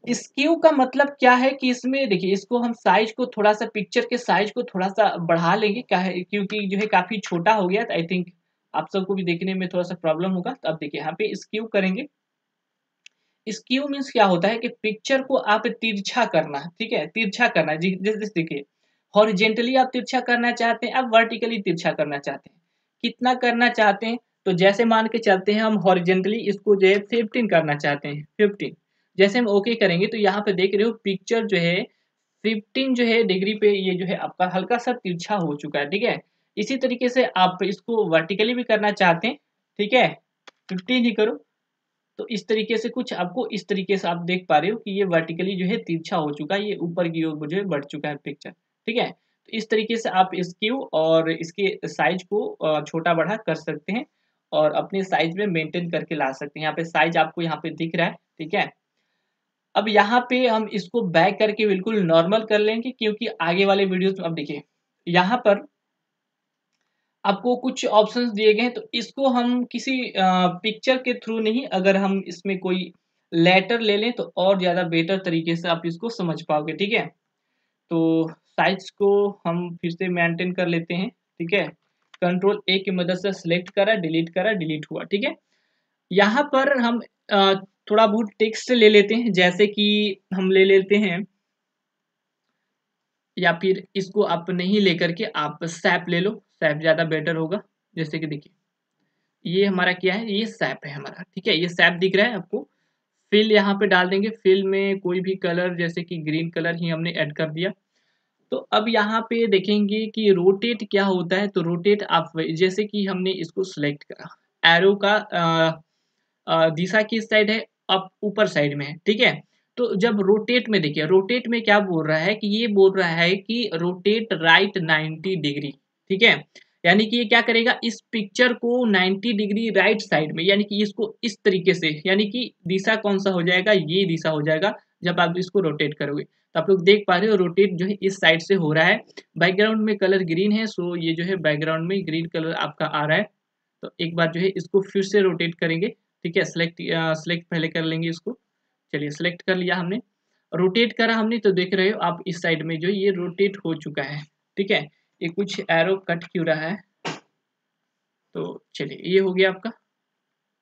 S1: स्क्यू का मतलब क्या है कि इसमें देखिए, इसको हम साइज को थोड़ा सा, पिक्चर के साइज को थोड़ा सा बढ़ा लेंगे, क्या है क्योंकि जो है काफी छोटा हो गया, तो आई थिंक आप सबको भी देखने में थोड़ा सा प्रॉब्लम होगा। तो अब देखिए यहाँ पे स्क्यू करेंगे। स्क्यू मीन्स क्या होता है कि पिक्चर को आप तिरछा करना है, ठीक है, तिरछा करना है। जैसे देखिए, हॉरिजेंटली आप तिरछा करना चाहते हैं, आप वर्टिकली तिरछा करना चाहते हैं, कितना करना चाहते हैं। तो जैसे मान के चलते हैं हम हॉरिजेंटली इसको जो है 15 करना चाहते हैं, 15। जैसे हम ओके करेंगे तो यहाँ पे देख रहे हो पिक्चर जो है 15 जो है डिग्री पे ये जो है आपका हल्का सा तिरछा हो चुका है, ठीक है। इसी तरीके से आप इसको वर्टिकली भी करना चाहते हैं, ठीक है, 15 ही करो। तो इस तरीके से कुछ आपको इस तरीके से आप देख पा रहे हो कि ये वर्टिकली जो है तिरछा हो चुका है, ये ऊपर की ओर जो है बढ़ चुका है पिक्चर, ठीक है। तो इस तरीके से आप स्क्यू और इसके साइज को छोटा बड़ा कर सकते हैं और अपने साइज में मेंटेन करके ला सकते हैं। यहाँ पे साइज आपको यहाँ पे दिख रहा है, ठीक है। अब यहाँ पे हम इसको बैक करके बिल्कुल नॉर्मल कर लेंगे, क्योंकि आगे वाले वीडियोस में अब देखिए यहाँ पर आपको कुछ ऑप्शंस दिए गए हैं, तो इसको हम किसी पिक्चर के थ्रू नहीं, अगर हम इसमें कोई लेटर ले लें तो और ज़्यादा बेटर तरीके से आप इसको समझ पाओगे, ठीक है। तो साइज को हम फिर से मेंटेन कर लेते हैं, ठीक है। कंट्रोल ए की मदद से सिलेक्ट करा, डिलीट हुआ, ठीक है। यहाँ पर हम थोड़ा बहुत टेक्स्ट ले लेते हैं, जैसे कि हम ले लेते हैं, या फिर इसको आप नहीं लेकर के आप सैप ले लो, सैप ज़्यादा बेटर होगा। जैसे कि देखिए ये हमारा क्या है, ये सैप है हमारा, ठीक है, ये सैप दिख रहा है आपको। फिल यहाँ पे डाल देंगे, फिल में कोई भी कलर, जैसे कि ग्रीन कलर ही हमने ऐड कर दिया। तो अब यहाँ पे देखेंगे कि रोटेट क्या होता है। तो रोटेट आप जैसे कि हमने इसको सिलेक्ट करा, एरो का दिशा किस साइड है, अप ऊपर साइड में है, ठीक है। तो जब रोटेट में देखिए, रोटेट में क्या बोल रहा है कि ये बोल रहा है कि रोटेट राइट 90 डिग्री, ठीक है। यानी कि ये क्या करेगा, इस पिक्चर को 90 डिग्री राइट साइड में, यानी कि इसको इस तरीके से, यानी कि दिशा कौन सा हो जाएगा, ये दिशा हो जाएगा जब आप इसको रोटेट करोगे। तो आप लोग देख पा रहे हो रोटेट जो है इस साइड से हो रहा है। बैकग्राउंड में कलर ग्रीन है, सो ये जो है बैकग्राउंड में ग्रीन कलर आपका आ रहा है। तो एक बार जो है इसको फिर से रोटेट करेंगे, ठीक है। सेलेक्ट पहले कर लेंगे इसको। चलिए सेलेक्ट कर लिया हमने, रोटेट करा हमने, तो देख रहे हो आप इस साइड में जो ये रोटेट हो चुका है, ठीक है। ये कुछ एरो कट क्यों रहा है, तो चलिए ये हो गया आपका।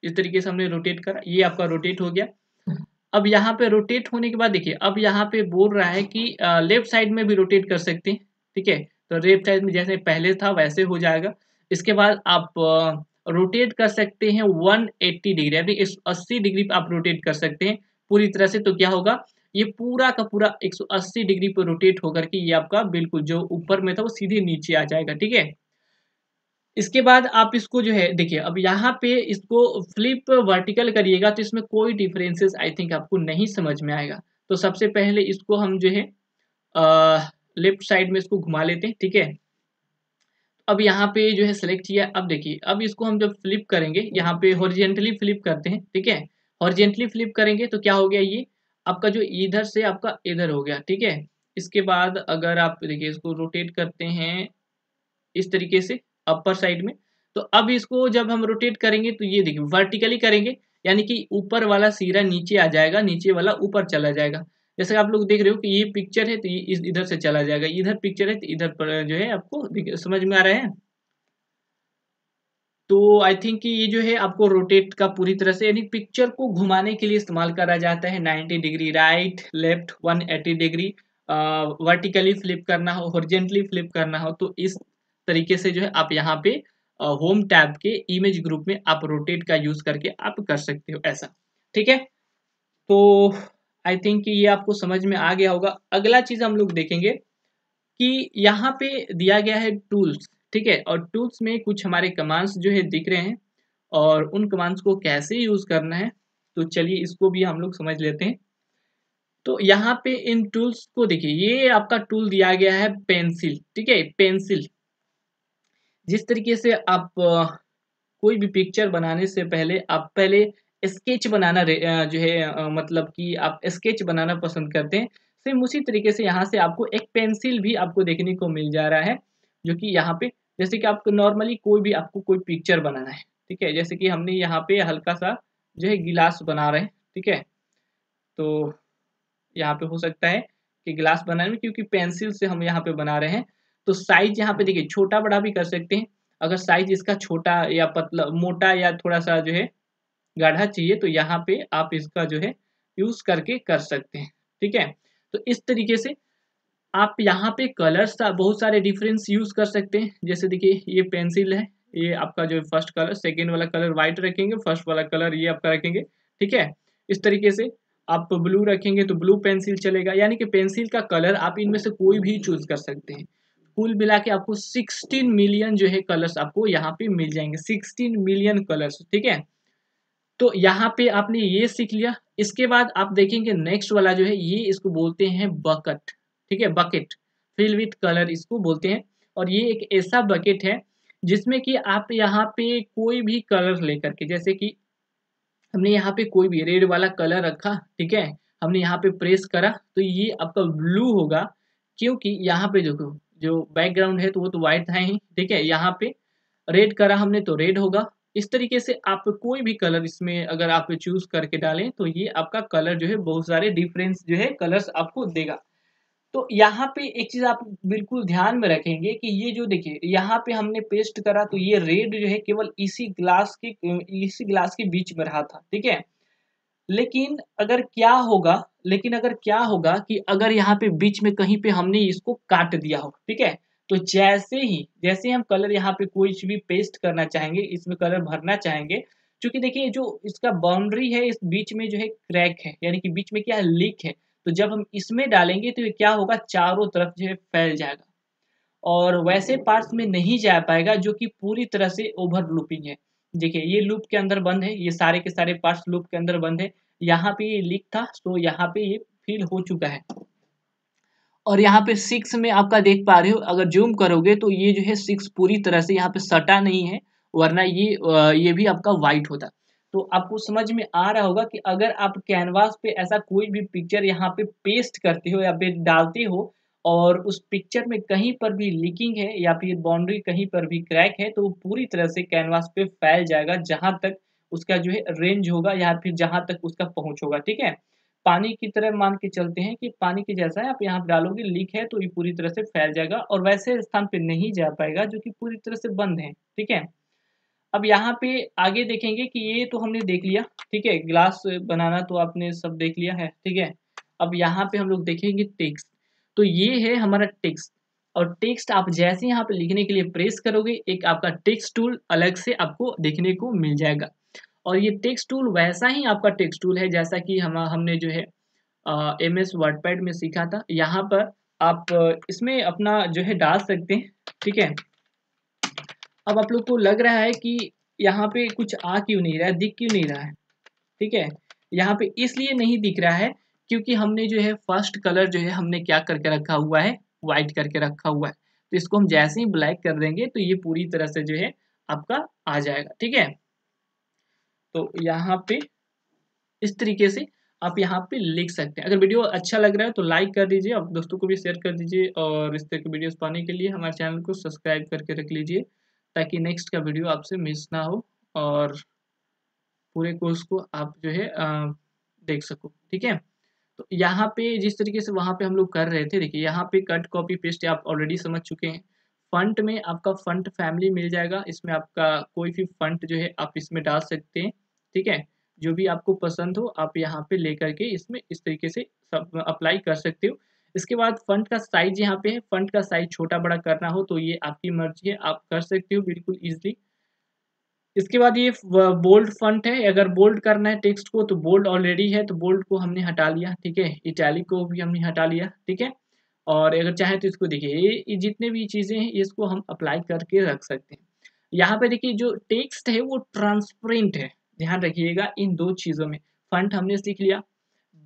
S1: इस तरीके से हमने रोटेट करा, ये आपका रोटेट हो गया। अब यहाँ पे रोटेट होने के बाद देखिए, अब यहाँ पे बोल रहा है कि लेफ्ट साइड में भी रोटेट कर सकते हैं, ठीक है। तो लेफ्ट साइड में जैसे पहले था वैसे हो जाएगा। इसके बाद आप रोटेट कर सकते हैं 180 डिग्री, यानी 80 डिग्री पे आप रोटेट कर सकते हैं पूरी तरह से। तो क्या होगा, ये पूरा का पूरा 180 डिग्री पर रोटेट होकर के ये आपका बिल्कुल जो ऊपर में था वो सीधे नीचे आ जाएगा, ठीक है। इसके बाद आप इसको जो है देखिए, अब यहाँ पे इसको फ्लिप वर्टिकल करिएगा तो इसमें कोई डिफरेंसेस आई थिंक आपको नहीं समझ में आएगा। तो सबसे पहले इसको हम जो है लेफ्ट साइड में इसको घुमा लेते हैं, ठीक है। अब यहाँ पे जो है सेलेक्ट किया। अब देखिए, अब इसको हम जब फ्लिप करेंगे, यहाँ पे हॉरिजेंटली फ्लिप करते हैं, ठीक है। हॉरिजेंटली फ्लिप करेंगे तो क्या हो गया, ये आपका जो इधर से आपका इधर हो गया, ठीक है। इसके बाद अगर आप देखिए इसको रोटेट करते हैं इस तरीके से अपर साइड में, तो अब इसको जब हम रोटेट करेंगे तो ये देखिए वर्टिकली करेंगे, यानी कि ऊपर वाला सिरा नीचे आ जाएगा, नीचे वाला ऊपर चला जाएगा। जैसे आप लोग देख रहे हो कि ये पिक्चर है तो ये इधर से चला जाएगा, इधर पिक्चर है तो इधर पर जो है आपको समझ में आ रहा है। तो आई थिंक कि ये जो है आपको रोटेट का पूरी तरह से, यानी पिक्चर को घुमाने के लिए इस्तेमाल करा जाता है। 90 degree right, left 180 degree, vertically flip करना हो, हॉरिजेंटली फ्लिप करना हो, तो इस तरीके से जो है आप यहाँ पे होम टैब के इमेज ग्रुप में आप रोटेट का यूज करके आप कर सकते हो ऐसा, ठीक है। तो आई थिंक कि ये आपको समझ में आ गया होगा। अगला चीज हम लोग देखेंगे कि यहाँ पे दिया गया है टूल्स, ठीक है। और टूल्स में कुछ हमारे कमांड्स जो है दिख रहे हैं, और उन कमांड्स को कैसे यूज करना है, तो चलिए इसको भी हम लोग समझ लेते हैं। तो यहाँ पे इन टूल्स को देखिए, ये आपका टूल दिया गया है पेंसिल, ठीक है, पेंसिल। जिस तरीके से आप कोई भी पिक्चर बनाने से पहले आप पहले स्केच बनाना जो है मतलब कि आप स्केच बनाना पसंद करते हैं, सेम उसी तरीके से यहाँ से आपको एक पेंसिल भी आपको देखने को मिल जा रहा है, जो कि यहाँ पे जैसे कि आपको नॉर्मली कोई भी आपको कोई पिक्चर बनाना है, ठीक है। जैसे कि हमने यहाँ पे हल्का सा जो है गिलास बना रहे हैं, ठीक है। तो यहाँ पे हो सकता है कि ग्लास बनाने में, क्योंकि पेंसिल से हम यहाँ पे बना रहे हैं। तो साइज यहाँ पे देखिए छोटा बड़ा भी कर सकते हैं। अगर साइज इसका छोटा या पतला मोटा या थोड़ा सा जो है गाढ़ा चाहिए तो यहाँ पे आप इसका जो है यूज करके कर सकते हैं। ठीक है, तो इस तरीके से आप यहाँ पे कलर्स बहुत सारे डिफरेंस यूज कर सकते हैं। जैसे देखिए ये पेंसिल है, ये आपका जो फर्स्ट कलर, सेकेंड वाला कलर व्हाइट रखेंगे, फर्स्ट वाला कलर ये आपका रखेंगे। ठीक है, इस तरीके से आप ब्लू रखेंगे तो ब्लू पेंसिल चलेगा, यानी कि पेंसिल का कलर आप इनमें से कोई भी चूज कर सकते हैं। कुल मिला के आपको 16 मिलियन जो है कलर्स आपको यहाँ पे मिल जाएंगे, 16 मिलियन कलर्स। ठीक है, तो यहाँ पे आपने ये सीख लिया। इसके बाद आप देखेंगे नेक्स्ट वाला जो है ये इसको बोलते हैं बकेट। ठीक है, बकेट फिल विथ कलर इसको बोलते हैं। और ये एक ऐसा बकेट है जिसमें कि आप यहाँ पे कोई भी कलर लेकर के, जैसे कि हमने यहाँ पे कोई भी रेड वाला कलर रखा, ठीक है, हमने यहाँ पे प्रेस करा तो ये आपका ब्लू होगा, क्योंकि यहाँ पे देखो जो बैकग्राउंड है तो वो तो व्हाइट है ही। ठीक है, यहाँ पे रेड करा हमने तो रेड होगा। इस तरीके से आप कोई भी कलर इसमें अगर आप चूज करके डालें तो ये आपका कलर जो है बहुत सारे डिफरेंस जो है कलर्स आपको देगा। तो यहाँ पे एक चीज आप बिल्कुल ध्यान में रखेंगे कि ये जो देखिए यहाँ पे हमने पेस्ट करा तो ये रेड जो है केवल इसी ग्लास के बीच में रहा था। ठीक है, लेकिन अगर क्या होगा कि अगर यहाँ पे बीच में कहीं पे हमने इसको काट दिया हो, ठीक है, तो जैसे हम कलर यहाँ पे कोई भी पेस्ट करना चाहेंगे, इसमें कलर भरना चाहेंगे, क्योंकि देखिए जो इसका बाउंड्री है इस बीच में जो है क्रैक है, यानी कि बीच में क्या लीक है, तो जब हम इसमें डालेंगे तो ये क्या होगा, चारों तरफ जो है फैल जाएगा और वैसे पार्ट्स में नहीं जा पाएगा जो कि पूरी तरह से ओवरलूपिंग है। देखिए ये लूप के अंदर बंद है, ये सारे के सारे पार्ट्स लूप के अंदर बंद है। यहाँ पे ये लीक था तो यहाँ पे ये फिल हो चुका है। और यहाँ पे 6 में आपका देख पा रहे हो, अगर जूम करोगे तो ये जो है 6 पूरी तरह से यहाँ पे सटा नहीं है, वरना ये भी आपका व्हाइट होता। तो आपको समझ में आ रहा होगा कि अगर आप कैनवास पे ऐसा कोई भी पिक्चर यहाँ पे पेस्ट करते हो या फिर डालते हो और उस पिक्चर में कहीं पर भी लीकिंग है या फिर बाउंड्री कहीं पर भी क्रैक है तो वो पूरी तरह से कैनवास पे फैल जाएगा, जहां तक उसका जो है रेंज होगा या फिर जहां तक उसका पहुंच होगा। ठीक है, पानी की तरह मान के चलते हैं कि पानी के जैसा है, आप यहाँ पे डालोगे लीक है तो ये पूरी तरह से फैल जाएगा और वैसे स्थान पे नहीं जा पाएगा जो कि पूरी तरह से बंद है। ठीक है, अब यहाँ पे आगे देखेंगे कि ये तो हमने देख लिया। ठीक है, ग्लास बनाना तो आपने सब देख लिया है। ठीक है, अब यहाँ पे हम लोग देखेंगे टेक्स्ट। तो ये है हमारा टेक्स्ट, और टेक्स्ट आप जैसे यहाँ पे लिखने के लिए प्रेस करोगे एक आपका टेक्स्ट टूल अलग से आपको देखने को मिल जाएगा। और ये टेक्स्ट टूल वैसा ही आपका टेक्स्ट टूल है जैसा कि हमने जो है MS वर्डपैड में सीखा था। यहाँ पर आप इसमें अपना जो है डाल सकते हैं। ठीक है, अब आप लोग को लग रहा है कि यहाँ पे कुछ आ क्यों नहीं रहा है, दिख क्यों नहीं रहा है। ठीक है, यहाँ पे इसलिए नहीं दिख रहा है क्योंकि हमने जो है फर्स्ट कलर जो है हमने क्या करके रखा हुआ है, व्हाइट करके रखा हुआ है। तो इसको हम जैसे ही ब्लैक कर देंगे तो ये पूरी तरह से जो है आपका आ जाएगा। ठीक है, तो यहाँ पे इस तरीके से आप यहाँ पे लिख सकते हैं। अगर वीडियो अच्छा लग रहा है तो लाइक कर दीजिए, और दोस्तों को भी शेयर कर दीजिए, और इस तरह के वीडियोस पाने के लिए हमारे चैनल को सब्सक्राइब करके रख लीजिए ताकि नेक्स्ट का वीडियो आपसे मिस ना हो और पूरे कोर्स को आप जो है देख सको। ठीक है, तो यहाँ पे जिस तरीके से वहाँ पे हम लोग कर रहे थे, देखिए यहाँ पे कट कॉपी पेस्ट आप ऑलरेडी समझ चुके हैं। फंट में आपका फंट फैमिली मिल जाएगा, इसमें आपका कोई भी फंट जो है आप इसमें डाल सकते हैं। ठीक है, जो भी आपको पसंद हो आप यहाँ पे लेकर के इसमें इस तरीके से सब अप्लाई कर सकते हो। इसके बाद फंट का साइज यहाँ पे है, फंट का साइज छोटा बड़ा करना हो तो ये आपकी मर्जी है, आप कर सकते हो बिल्कुल ईजिली। इसके बाद ये बोल्ड फंट है, अगर बोल्ड करना है टेक्स्ट को तो बोल्ड ऑलरेडी है तो बोल्ड को हमने हटा लिया। ठीक है, इटैलिक को भी हमने हटा लिया। ठीक है, और अगर चाहे तो इसको देखिए ये जितने भी चीजें हैं इसको हम अप्लाई करके रख सकते हैं। यहाँ पे देखिए जो टेक्स्ट है वो ट्रांसपेरेंट है, ध्यान रखिएगा इन दो चीजों में। फंट हमने सीख लिया।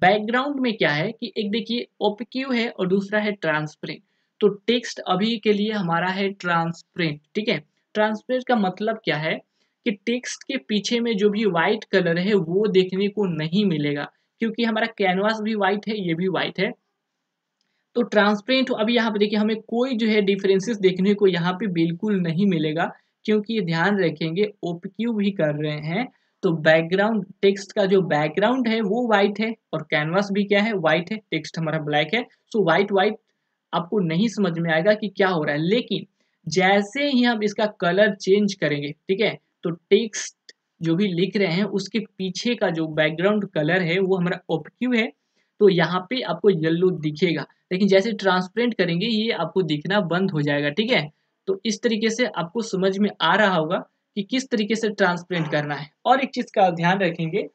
S1: बैकग्राउंड में क्या है कि एक देखिए ओपेक्यू है और दूसरा है ट्रांसपेरेंट। तो टेक्स्ट अभी के लिए हमारा है ट्रांसपेरेंट। ठीक है, ट्रांसपेरेंट का मतलब क्या है कि टेक्स्ट के पीछे में जो भी व्हाइट कलर है वो देखने को नहीं मिलेगा, क्योंकि हमारा कैनवास भी व्हाइट है, ये भी व्हाइट है। तो ट्रांसपेरेंट अभी यहाँ पे देखिए हमें कोई जो है डिफरेंसेस देखने को यहाँ पे बिल्कुल नहीं मिलेगा, क्योंकि ध्यान रखेंगे ओपेक्यू भी कर रहे हैं तो बैकग्राउंड टेक्स्ट का जो बैकग्राउंड है वो व्हाइट है और कैनवास भी क्या है, व्हाइट है, टेक्स्ट हमारा ब्लैक है। सो व्हाइट व्हाइट आपको नहीं समझ में आएगा कि क्या हो रहा है, लेकिन जैसे ही हम इसका कलर चेंज करेंगे, ठीक है, तो टेक्स्ट जो भी लिख रहे हैं उसके पीछे का जो बैकग्राउंड कलर है वो हमारा ओब्क्यू है, तो यहाँ पे आपको येलो दिखेगा, लेकिन जैसे ट्रांसपेरेंट करेंगे ये आपको दिखना बंद हो जाएगा, ठीक है। तो इस तरीके से आपको समझ में आ रहा होगा कि किस तरीके से ट्रांसपेरेंट करना है। और एक चीज का ध्यान रखेंगे,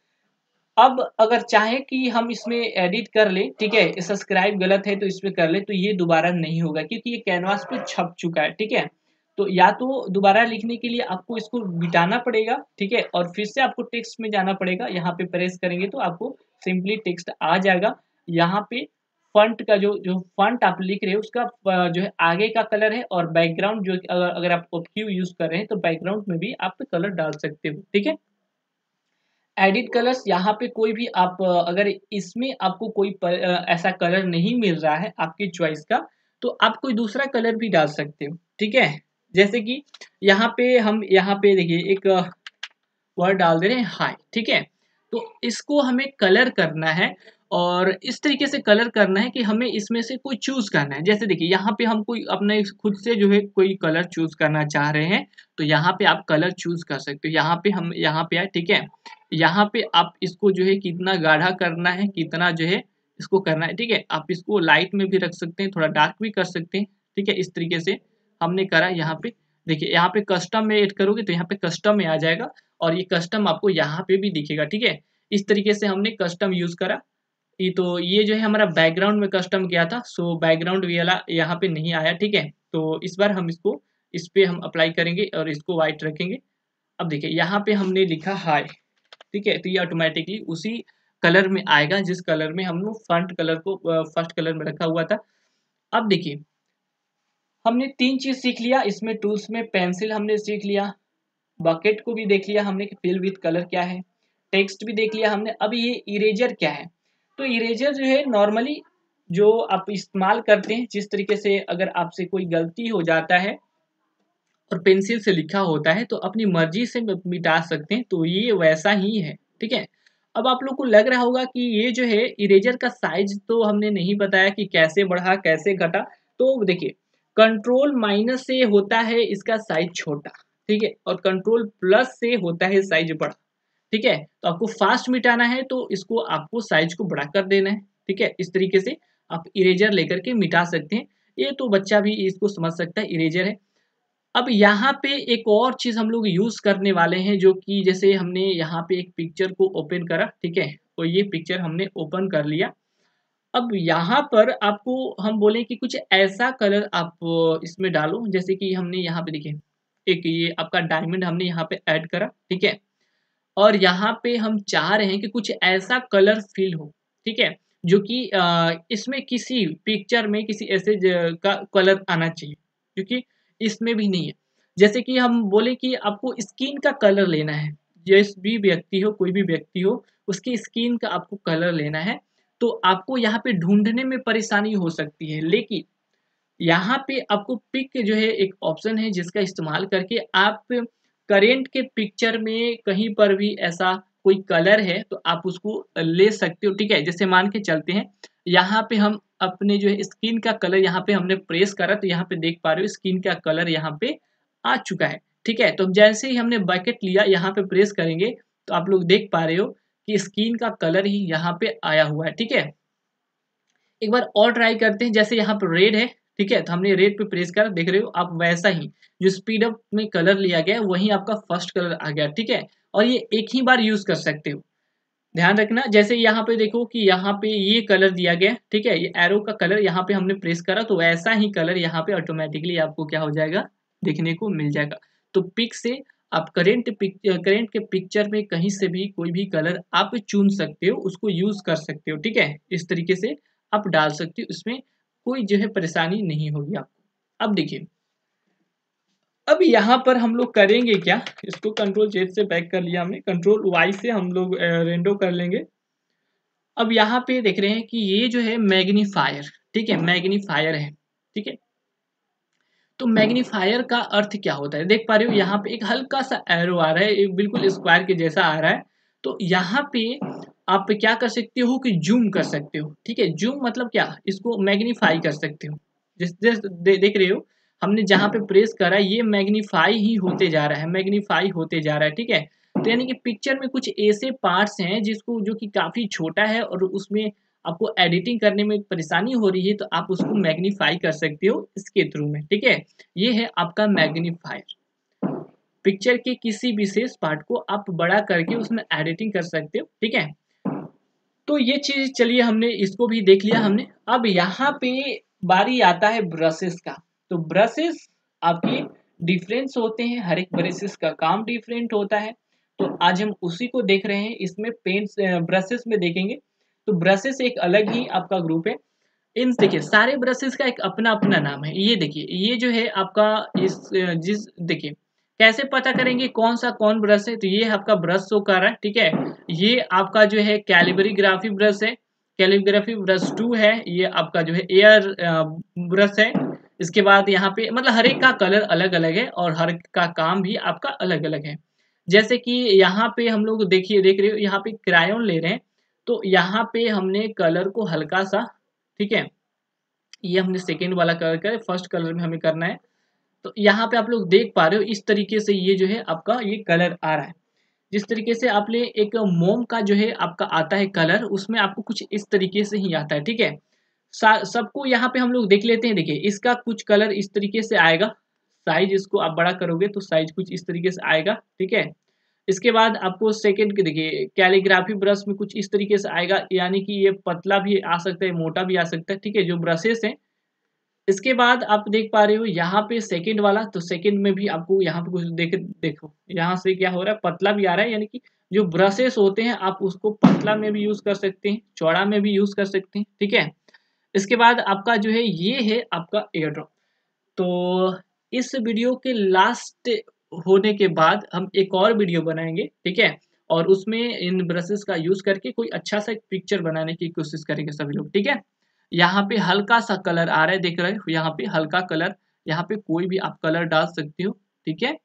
S1: अब अगर चाहे कि हम इसमें एडिट कर ले, ठीक है, सब्सक्राइब गलत है तो इसमें कर ले, तो ये दोबारा नहीं होगा क्योंकि ये कैनवास पे छप चुका है, ठीक है। तो या तो दोबारा लिखने के लिए आपको इसको मिटाना पड़ेगा, ठीक है, और फिर से आपको टेक्स्ट में जाना पड़ेगा, यहाँ पे प्रेस करेंगे तो आपको सिंपली टेक्स्ट आ जाएगा। यहाँ पे फंट का जो जो फंट आप लिख रहे हो उसका जो है आगे का कलर है, और बैकग्राउंड जो अगर आप ओब्क्यू यूज कर रहे हैं तो बैकग्राउंड में भी आप कलर डाल सकते हो, ठीक है। एडिट कलर्स यहाँ पे कोई भी आप अगर इसमें आपको कोई ऐसा कलर नहीं मिल रहा है आपकी चॉइस का, तो आप कोई दूसरा कलर भी डाल सकते हो, ठीक है। जैसे कि यहाँ पे हम यहाँ पे देखिए एक वर्ड डाल दे रहे हैं हाई, ठीक है। तो इसको हमें कलर करना है, और इस तरीके से कलर करना है कि हमें इसमें से कोई चूज करना है। जैसे देखिए यहाँ पे हम कोई अपने खुद से जो है कोई कलर चूज करना चाह रहे हैं, तो यहाँ पे आप कलर चूज कर सकते हो। यहाँ पे हम यहाँ पे आए, ठीक है, यहाँ पे आप इसको जो है कितना गाढ़ा करना है, कितना जो है इसको करना है, ठीक है। आप इसको लाइट में भी रख सकते हैं, थोड़ा डार्क भी कर सकते हैं, ठीक है। इस तरीके से हमने करा। यहाँ पे देखिए, यहाँ पे कस्टम में ऐड करोगे तो यहाँ पे कस्टम में आ जाएगा, और ये कस्टम आपको यहाँ पे भी दिखेगा, ठीक है। इस तरीके से हमने कस्टम यूज करा। ये तो ये जो है हमारा बैकग्राउंड में कस्टम किया था, सो बैकग्राउंड वाला यहाँ पे नहीं आया, ठीक है। तो इस बार हम इसको इस पे हम अप्लाई करेंगे और इसको व्हाइट रखेंगे। अब देखिए यहाँ पे हमने लिखा हाई, ठीक है, तो ये ऑटोमेटिकली उसी कलर में आएगा जिस कलर में हम लोग फ्रंट कलर को फर्स्ट कलर में रखा हुआ था। अब देखिए हमने तीन चीज सीख लिया इसमें, टूल्स में पेंसिल हमने सीख लिया, बकेट को भी देख लिया हमने कि फिल विथ कलर क्या है, टेक्स्ट भी देख लिया हमने। अब ये इरेजर क्या है, तो इरेजर जो है नॉर्मली जो आप इस्तेमाल करते हैं, जिस तरीके से अगर आपसे कोई गलती हो जाता है और पेंसिल से लिखा होता है तो अपनी मर्जी से मिटा सकते हैं, तो ये वैसा ही है, ठीक है। अब आप लोग को लग रहा होगा कि ये जो है इरेजर का साइज तो हमने नहीं बताया कि कैसे बढ़ा कैसे घटा। तो देखिए कंट्रोल माइनस से होता है इसका साइज छोटा, ठीक है, और कंट्रोल प्लस से होता है साइज बड़ा, ठीक है। तो आपको फास्ट मिटाना है तो इसको आपको साइज को बड़ा कर देना है, ठीक है। इस तरीके से आप इरेजर लेकर के मिटा सकते हैं। ये तो बच्चा भी इसको समझ सकता है, इरेजर है। अब यहाँ पे एक और चीज हम लोग यूज करने वाले हैं, जो कि जैसे हमने यहाँ पे एक पिक्चर को ओपन करा, ठीक है, तो ये पिक्चर हमने ओपन कर लिया। अब यहाँ पर आपको हम बोले कि कुछ ऐसा कलर आप इसमें डालो, जैसे कि हमने यहाँ पे देखिए एक ये आपका डायमंड हमने यहाँ पे ऐड करा, ठीक है, और यहाँ पे हम चाह रहे हैं कि कुछ ऐसा कलर फिल हो, ठीक है, जो कि इसमें किसी पिक्चर में किसी ऐसे का कलर आना चाहिए जो कि इसमें भी नहीं है। जैसे कि हम बोले कि आपको स्किन का कलर लेना है, जिस भी व्यक्ति हो कोई भी व्यक्ति हो उसकी स्किन का आपको कलर लेना है, तो आपको यहाँ पे ढूंढने में परेशानी हो सकती है। लेकिन यहाँ पे आपको पिक जो है एक ऑप्शन है जिसका इस्तेमाल करके आप करेंट के पिक्चर में कहीं पर भी ऐसा कोई कलर है तो आप उसको ले सकते हो, ठीक है। जैसे मान के चलते हैं यहाँ पे हम अपने जो है स्किन का कलर यहाँ पे हमने प्रेस करा, तो यहाँ पे देख पा रहे हो स्किन का कलर यहाँ पे आ चुका है, ठीक है। तो जैसे ही हमने बकेट लिया यहाँ पे प्रेस करेंगे तो आप लोग देख पा रहे हो कि स्किन का कलर ही यहाँ पे आया हुआ है, ठीक है। एक बार और ट्राई करते हैं, जैसे यहाँ पे रेड है, ठीक है, तो हमने रेड पे प्रेस कर, देख रहे हो आप वैसा ही जो स्पीड अप में कलर लिया गया वही आपका फर्स्ट कलर आ गया, ठीक है। और ये एक ही बार यूज कर सकते हो, ध्यान रखना। जैसे यहाँ पे देखो कि यहाँ पे ये कलर दिया गया, ठीक है, ये एरो का कलर यहाँ पे हमने प्रेस करा तो ऐसा ही कलर यहाँ पे ऑटोमेटिकली आपको क्या हो जाएगा, देखने को मिल जाएगा। तो पिक से आप करेंट के पिक्चर में कहीं से भी कोई भी कलर आप चुन सकते हो, उसको यूज कर सकते हो, ठीक है। इस तरीके से आप डाल सकते हो, उसमें कोई जो है परेशानी नहीं होगी आपको। अब देखिए अब यहाँ पर हम लोग करेंगे क्या, इसको कंट्रोल जेड से बैक कर लिया हमने, कंट्रोल वाई से हम लोग रेंडो कर लेंगे। अब यहाँ पे देख रहे हैं कि ये जो है मैग्नीफायर, ठीक है, मैग्नीफायर है, ठीक है। तो मैग्नीफायर का अर्थ क्या होता है, देख पा रहे हो यहाँ पे एक हल्का सा एरो आ रहा है, एक बिल्कुल स्क्वायर के जैसा आ रहा है। तो यहाँ पे आप क्या कर सकते हो कि जूम कर सकते हो, ठीक है। जूम मतलब क्या, इसको मैग्नीफाई कर सकते हो। जिस देख रहे हो हमने जहाँ पे प्रेस करा ये मैग्नीफाई ही होते जा रहा है, मैग्नीफाई होते जा रहा है, ठीक है। तो यानी कि पिक्चर में कुछ ऐसे पार्ट्स हैं जिसको जो कि काफी छोटा है और उसमें आपको एडिटिंग करने में परेशानी हो रही है, तो आप उसको मैग्नीफाई कर सकते हो इसके थ्रू में, ठीक है। ये है आपका मैग्नीफायर। पिक्चर के किसी विशेष पार्ट को आप बड़ा करके उसमें एडिटिंग कर सकते हो, ठीक है। तो ये चीज चलिए हमने इसको भी देख लिया हमने। अब यहाँ पे बारी आता है ब्रशेस का। तो ब्रशेस आपके डिफरेंस होते हैं, हर एक ब्रशेस का काम डिफरेंट होता है। तो आज हम उसी को देख रहे हैं। इसमें पेंट्स ब्रशेस में देखेंगे तो ब्रशेस एक अलग ही आपका ग्रुप है। इन देखिए सारे ब्रशेस का एक अपना अपना नाम है। ये देखिए ये जो है आपका इस जिस देखिए कैसे पता करेंगे कौन सा कौन ब्रश है, तो ये आपका ब्रश शो कर रहा है, ठीक है। ये आपका जो है कैलिब्रिग्राफी ब्रश है, कैलिग्राफी ब्रश 2 है। ये आपका जो है एयर ब्रश है। इसके बाद यहाँ पे मतलब हर एक का कलर अलग अलग है और हर एक का काम भी आपका अलग अलग है। जैसे कि यहाँ पे हम लोग देखिए देख रहे हो यहाँ पे क्रायोन ले रहे हैं, तो यहाँ पे हमने कलर को हल्का सा, ठीक है, ये हमने सेकेंड वाला कलर का फर्स्ट कलर में हमें करना है। तो यहाँ पे आप लोग देख पा रहे हो इस तरीके से ये जो है आपका ये कलर आ रहा है। जिस तरीके से आपने एक मोम का जो है आपका आता है कलर, उसमें आपको कुछ इस तरीके से ही आता है, ठीक है। सबको यहाँ पे हम लोग देख लेते हैं। देखिए इसका कुछ कलर इस तरीके से आएगा, साइज इसको आप बड़ा करोगे तो साइज कुछ इस तरीके से आएगा, ठीक है। इसके बाद आपको सेकेंड के देखिए कैलीग्राफी ब्रश में कुछ इस तरीके से आएगा, यानी कि ये पतला भी आ सकता है मोटा भी आ सकता है, ठीक है, जो ब्रशेस हैं। इसके बाद आप देख पा रहे हो यहाँ पे सेकंड वाला, तो सेकंड में भी आपको यहाँ पे कुछ देखो यहाँ से क्या हो रहा है, पतला भी आ रहा है। यानी कि जो ब्रशेस होते हैं आप उसको पतला में भी यूज कर सकते हैं, चौड़ा में भी यूज कर सकते हैं, ठीक है। इसके बाद आपका जो है ये है आपका एयर ड्रॉप। तो इस वीडियो के लास्ट होने के बाद हम एक और वीडियो बनाएंगे, ठीक है, और उसमें इन ब्रशेस का यूज करके कोई अच्छा सा पिक्चर बनाने की कोशिश करेंगे सभी लोग, ठीक है। यहाँ पे हल्का सा कलर आ रहा है, देख रहे हो यहाँ पे हल्का कलर, यहाँ पे कोई भी आप कलर डाल सकते हो, ठीक है।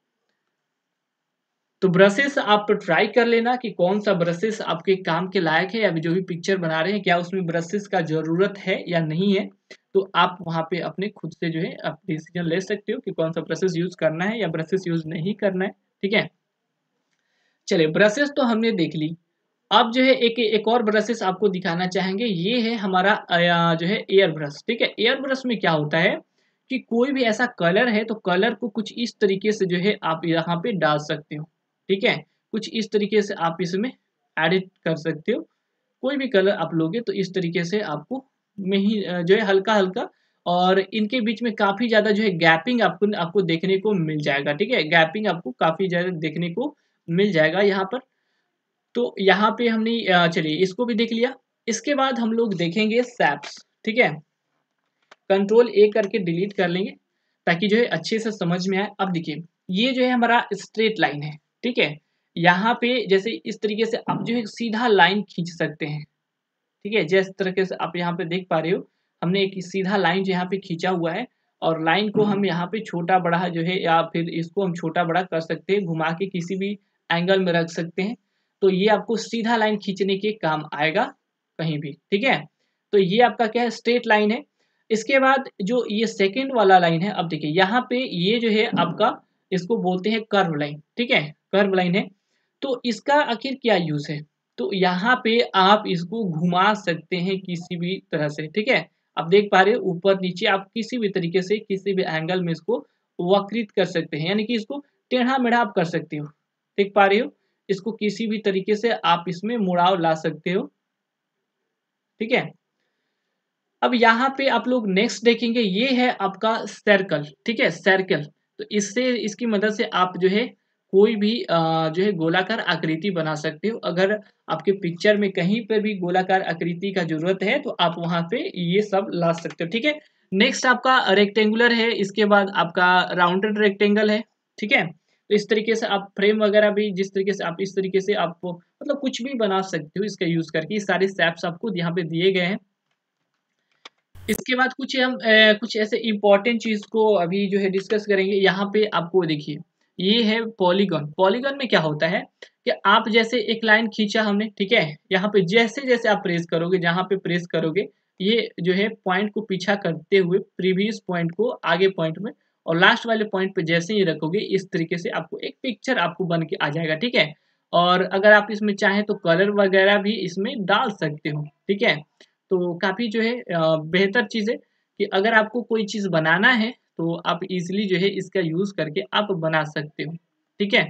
S1: तो ब्रशेस आप ट्राई कर लेना कि कौन सा ब्रशेस आपके काम के लायक है। अभी जो भी पिक्चर बना रहे हैं क्या उसमें ब्रशेस का जरूरत है या नहीं है, तो आप वहां पे अपने खुद से जो है आप डिसीजन ले सकते हो कि कौन सा ब्रशेस यूज करना है या ब्रशेस यूज नहीं करना है, ठीक है। चलिए ब्रशेस तो हमने देख ली। अब जो है एक और ब्रशेस आपको दिखाना चाहेंगे। ये है हमारा जो है एयर ब्रश, ठीक है। एयर ब्रश में क्या होता है कि कोई भी ऐसा कलर है तो कलर को कुछ इस तरीके से जो है आप यहाँ पे डाल सकते हो, ठीक है। कुछ इस तरीके से आप इसमें एडिट कर सकते हो। कोई भी कलर आप लोगे तो इस तरीके से आपको में ही जो है हल्का हल्का, और इनके बीच में काफी ज्यादा जो है गैपिंग आपको आपको देखने को मिल जाएगा, ठीक है। गैपिंग आपको काफी ज्यादा देखने को मिल जाएगा यहाँ पर। तो यहाँ पे हमने चलिए इसको भी देख लिया। इसके बाद हम लोग देखेंगे सैप्स, ठीक है। कंट्रोल ए करके डिलीट कर लेंगे ताकि जो है अच्छे से समझ में आए। अब देखिए ये जो है हमारा स्ट्रेट लाइन है, ठीक है। यहाँ पे जैसे इस तरीके से आप जो है सीधा लाइन खींच सकते हैं, ठीक है। जिस तरीके से आप यहाँ पे देख पा रहे हो हमने एक सीधा लाइन जो यहाँ पे खींचा हुआ है, और लाइन को हम यहाँ पे छोटा बड़ा जो है या फिर इसको हम छोटा बड़ा कर सकते हैं, घुमा के किसी भी एंगल में रख सकते हैं। तो ये आपको सीधा लाइन खींचने के काम आएगा कहीं भी, ठीक है। तो ये आपका क्या है, स्ट्रेट लाइन है। इसके बाद जो ये सेकेंड वाला लाइन है, अब देखिए यहाँ पे ये जो है आपका इसको बोलते हैं कर्व लाइन, ठीक है, कर्व लाइन है। तो इसका आखिर क्या यूज है, तो यहाँ पे आप इसको घुमा सकते हैं किसी भी तरह से, ठीक है। आप देख पा रहे हो ऊपर नीचे आप किसी भी तरीके से किसी भी एंगल में इसको वक्रित कर सकते हैं, यानी कि इसको टेढ़ा मेढ़ा आप कर सकते हो, देख पा रहे हो। इसको किसी भी तरीके से आप इसमें मुड़ाव ला सकते हो, ठीक है। अब यहाँ पे आप लोग नेक्स्ट देखेंगे ये है आपका सर्कल, ठीक है, सर्कल। तो इससे इसकी मदद से आप जो है कोई भी जो है गोलाकार आकृति बना सकते हो। अगर आपके पिक्चर में कहीं पर भी गोलाकार आकृति का जरूरत है तो आप वहां पे ये सब ला सकते हो, ठीक है। नेक्स्ट आपका रेक्टेंगुलर है, इसके बाद आपका राउंडेड रेक्टेंगल है, ठीक है। तो इस तरीके से आप फ्रेम वगैरह भी जिस तरीके से आप इस तरीके से आप मतलब कुछ भी बना सकते हो इसका यूज करके। ये सारे शेप्स आपको यहाँ पे दिए गए हैं। इसके बाद कुछ हम कुछ ऐसे इंपॉर्टेंट चीज को अभी जो है डिस्कस करेंगे। यहाँ पे आपको देखिए, ये है पॉलीगॉन। पॉलीगॉन में क्या होता है कि आप जैसे एक लाइन खींचा हमने, ठीक है, यहाँ पे जैसे जैसे आप प्रेस करोगे, जहाँ पे प्रेस करोगे, ये जो है पॉइंट को पीछा करते हुए प्रीवियस पॉइंट को आगे पॉइंट में और लास्ट वाले पॉइंट पे जैसे ही रखोगे, इस तरीके से आपको एक पिक्चर आपको बन के आ जाएगा, ठीक है। और अगर आप इसमें चाहें तो कलर वगैरह भी इसमें डाल सकते हो, ठीक है। तो काफ़ी जो है बेहतर चीज़ है कि अगर आपको कोई चीज़ बनाना है तो आप इजीली जो है इसका यूज़ करके आप बना सकते हो, ठीक है।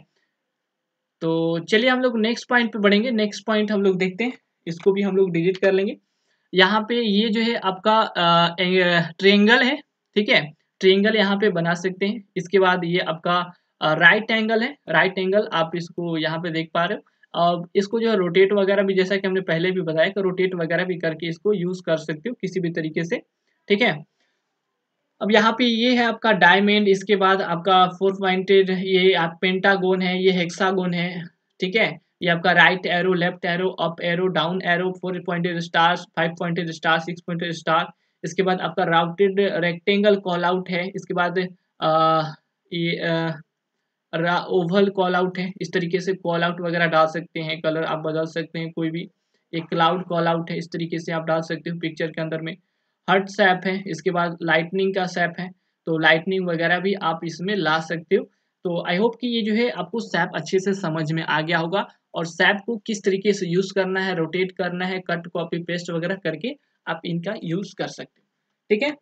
S1: तो चलिए हम लोग नेक्स्ट पॉइंट पे बढ़ेंगे। नेक्स्ट पॉइंट हम लोग देखते हैं, इसको भी हम लोग डिलीट कर लेंगे। यहाँ पे ये जो है आपका ट्रेंगल है, ठीक है। ट्रेंगल यहाँ पे बना सकते हैं। इसके बाद ये आपका राइट एंगल है। राइट एंगल आप इसको यहाँ पे देख पा रहे हो। इसको जो है रोटेट वगैरह भी, जैसा कि हमने पहले भी बताया कि रोटेट वगैरह भी करके इसको यूज कर सकते हो किसी भी तरीके से, ठीक है। अब यहाँ पे ये है आपका डायमंड। इसके बाद आपका फोर पॉइंटेड ये आप पेंटागोन है, ये हेक्सागोन है, ठीक है। ये आपका right arrow, left arrow, up arrow, down arrow, four pointed star, five pointed star, six pointed star. इसके बाद आपका राउटेड रेक्टेंगल कॉल आउट है। इसके बाद ये ओवल कॉल आउट है। इस तरीके से कॉल आउट वगैरह डाल सकते हैं, कलर आप बदल सकते हैं कोई भी। एक क्लाउड कॉल आउट है, इस तरीके से आप डाल सकते हो पिक्चर के अंदर में। हर्ट सैप है। इसके बाद लाइटनिंग का सैप है, तो लाइटनिंग वगैरह भी आप इसमें ला सकते हो। तो आई होप कि ये जो है आपको सैप अच्छे से समझ में आ गया होगा और सैप को किस तरीके से यूज करना है, रोटेट करना है, कट कॉपी पेस्ट वगैरह करके आप इनका यूज कर सकते हो, ठीक है।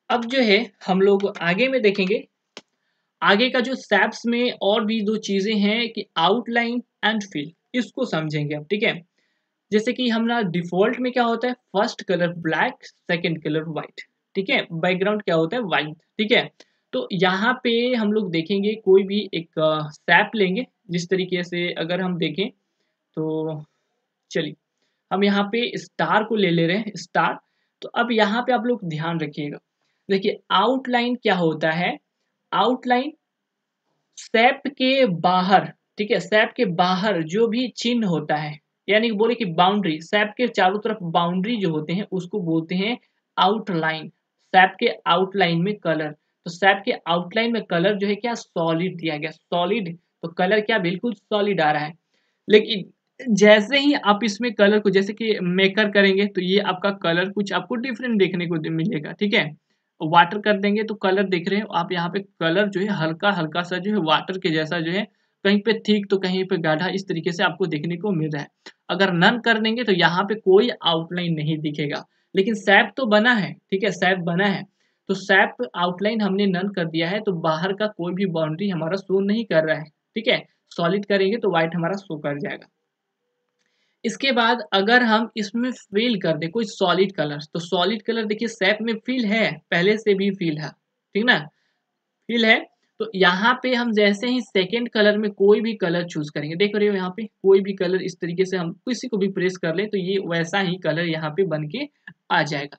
S1: अब जो है हम लोग आगे में देखेंगे। आगे का जो सैप्स में और भी दो चीजें हैं कि आउटलाइन एंड फिल, इसको समझेंगे हम, ठीक है। जैसे कि हमारा डिफॉल्ट में क्या होता है, first colour black, second colour white, ठीक है। बैकग्राउंड क्या होता है, व्हाइट, ठीक है। तो यहाँ पे हम लोग देखेंगे कोई भी एक सैप लेंगे। जिस तरीके से अगर हम देखें तो चलिए हम यहाँ पे स्टार को ले रहे हैं, स्टार। तो अब यहाँ पे आप लोग ध्यान रखिएगा। देखिए आउटलाइन क्या होता है, आउटलाइन सैप के बाहर, ठीक है, सैप के बाहर जो भी चिन्ह होता है, यानी कि बोले कि बाउंड्री, सैप के चारों तरफ बाउंड्री जो होते हैं उसको बोलते हैं आउटलाइन। सैप के आउटलाइन में कलर, तो सैप के आउटलाइन में कलर जो है क्या, सॉलिड दिया गया, सॉलिड। तो कलर क्या, बिल्कुल सॉलिड आ रहा है। लेकिन जैसे ही आप इसमें कलर को जैसे कि मेकर करेंगे तो ये आपका कलर कुछ आपको डिफरेंट देखने को मिलेगा, ठीक है। वाटर कर देंगे तो कलर देख रहे हो आप यहाँ पे, कलर जो है हल्का हल्का सा जो है वाटर के जैसा जो है, कहीं पे थिक तो कहीं पे गाढ़ा, इस तरीके से आपको देखने को मिल रहा है। अगर नन कर देंगे तो यहाँ पे कोई आउटलाइन नहीं दिखेगा। लेकिन सैप तो बना है, ठीक है, सैप बना है। तो सैप आउटलाइन हमने नन कर दिया है, तो बाहर का कोई भी बाउंड्री हमारा शो नहीं कर रहा है, ठीक है। सॉलिड करेंगे तो व्हाइट हमारा शो कर जाएगा। इसके बाद अगर हम इसमें फिल कर दें कोई सॉलिड कलर, तो सॉलिड कलर देखिए सैप में फिल है, पहले से भी फिल है, ठीक ना, फिल है। तो यहाँ पे हम जैसे ही सेकेंड कलर में कोई भी कलर चूज करेंगे, देख रहे हो यहाँ पे कोई भी कलर, इस तरीके से हम किसी को भी प्रेस कर ले तो ये वैसा ही कलर यहाँ पे बन के आ जाएगा।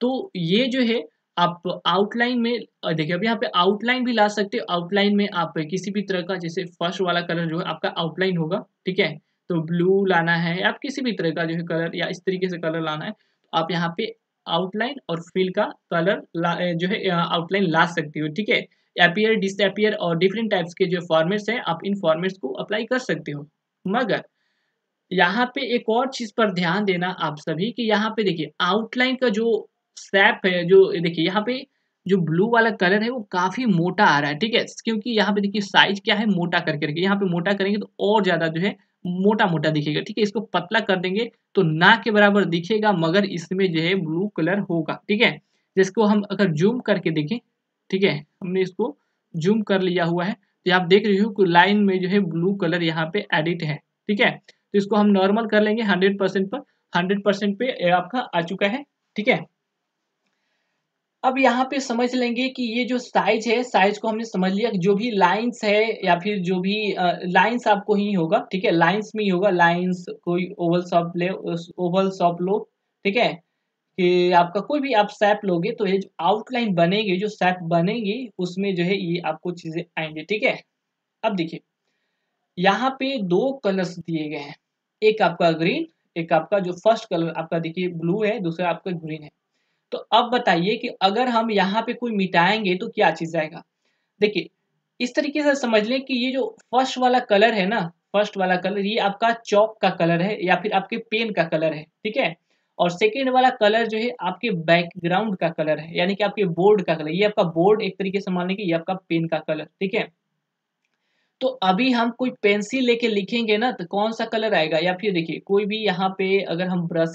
S1: तो ये जो है आप आउटलाइन में देखिए, अब यहाँ पे आउटलाइन भी ला सकते हो। आउटलाइन में आप किसी भी तरह का, जैसे फर्स्ट वाला कलर जो है आपका आउटलाइन होगा, ठीक है। तो ब्लू लाना है, आप किसी भी तरह का जो है कलर या इस तरीके से कलर लाना है, तो आप यहाँ पे आउटलाइन और फिल का कलर जो है आउटलाइन ला सकती हो, ठीक है। एपियर, डिसएपियर और डिफरेंट टाइप्स के जो फॉर्मेट्स हैं, आप इन फॉर्मेट्स को अप्लाई कर सकते हो। मगर यहाँ पे एक और चीज पर ध्यान देना आप सभी कि यहाँ पे देखिए आउटलाइन का जो सैप है, जो देखिए यहाँ पे जो ब्लू वाला कलर है वो काफी मोटा आ रहा है, ठीक है। क्योंकि यहाँ पे देखिए साइज क्या है, मोटा करके रखिए। यहाँ पे मोटा करेंगे तो और ज्यादा जो है मोटा मोटा दिखेगा, ठीक है। इसको पतला कर देंगे तो ना के बराबर दिखेगा, मगर इसमें जो है ब्लू कलर होगा, ठीक है। जिसको हम अगर जूम करके देखें, ठीक है, हमने इसको जूम कर लिया हुआ है, तो आप देख रहे हो कि लाइन में जो है ब्लू कलर यहाँ पे एडिट है, ठीक है। तो इसको हम नॉर्मल कर लेंगे 100% पर, 100% पे आपका आ चुका है, ठीक है। अब यहाँ पे समझ लेंगे कि ये जो साइज है, साइज को हमने समझ लिया कि जो भी लाइंस है या फिर जो भी लाइंस आपको ही होगा, ठीक है, लाइंस में ही होगा। लाइंस कोई ओवल शॉप ले, ओवल शॉप लो, ठीक है। कि आपका कोई भी आप सैप लोगे तो ये जो आउटलाइन बनेगी, जो सैप बनेगी उसमें जो है ये आपको चीजें आएंगे, ठीक है। अब देखिए यहाँ पे दो कलर्स दिए गए हैं, एक आपका ग्रीन, एक आपका जो फर्स्ट कलर आपका देखिए ब्लू है, दूसरा आपका ग्रीन है। तो अब बताइए कि अगर हम यहाँ पे कोई मिटाएँगे तो क्या चीज़ आएगा? देखिए, इस तरीके से समझ लें कि ये जो फर्स्ट वाला कलर है ना, फर्स्ट वाला कलर ये आपका चॉक का कलर है या फिर आपके पेन का कलर है, ठीक है? और सेकंड वाला कलर जो है आपके बैकग्राउंड का कलर है, यानी कि आपके बोर्ड का कलर। ये आपका बोर्ड एक तरीके से मान लें कि ये आपका पेन का कलर, ठीक है? तो अभी हम कोई पेंसिल लेके लिखेंगे ना तो कौन-सा कलर आएगा या फिर देखिए कोई भी यहाँ पे अगर हम ब्रश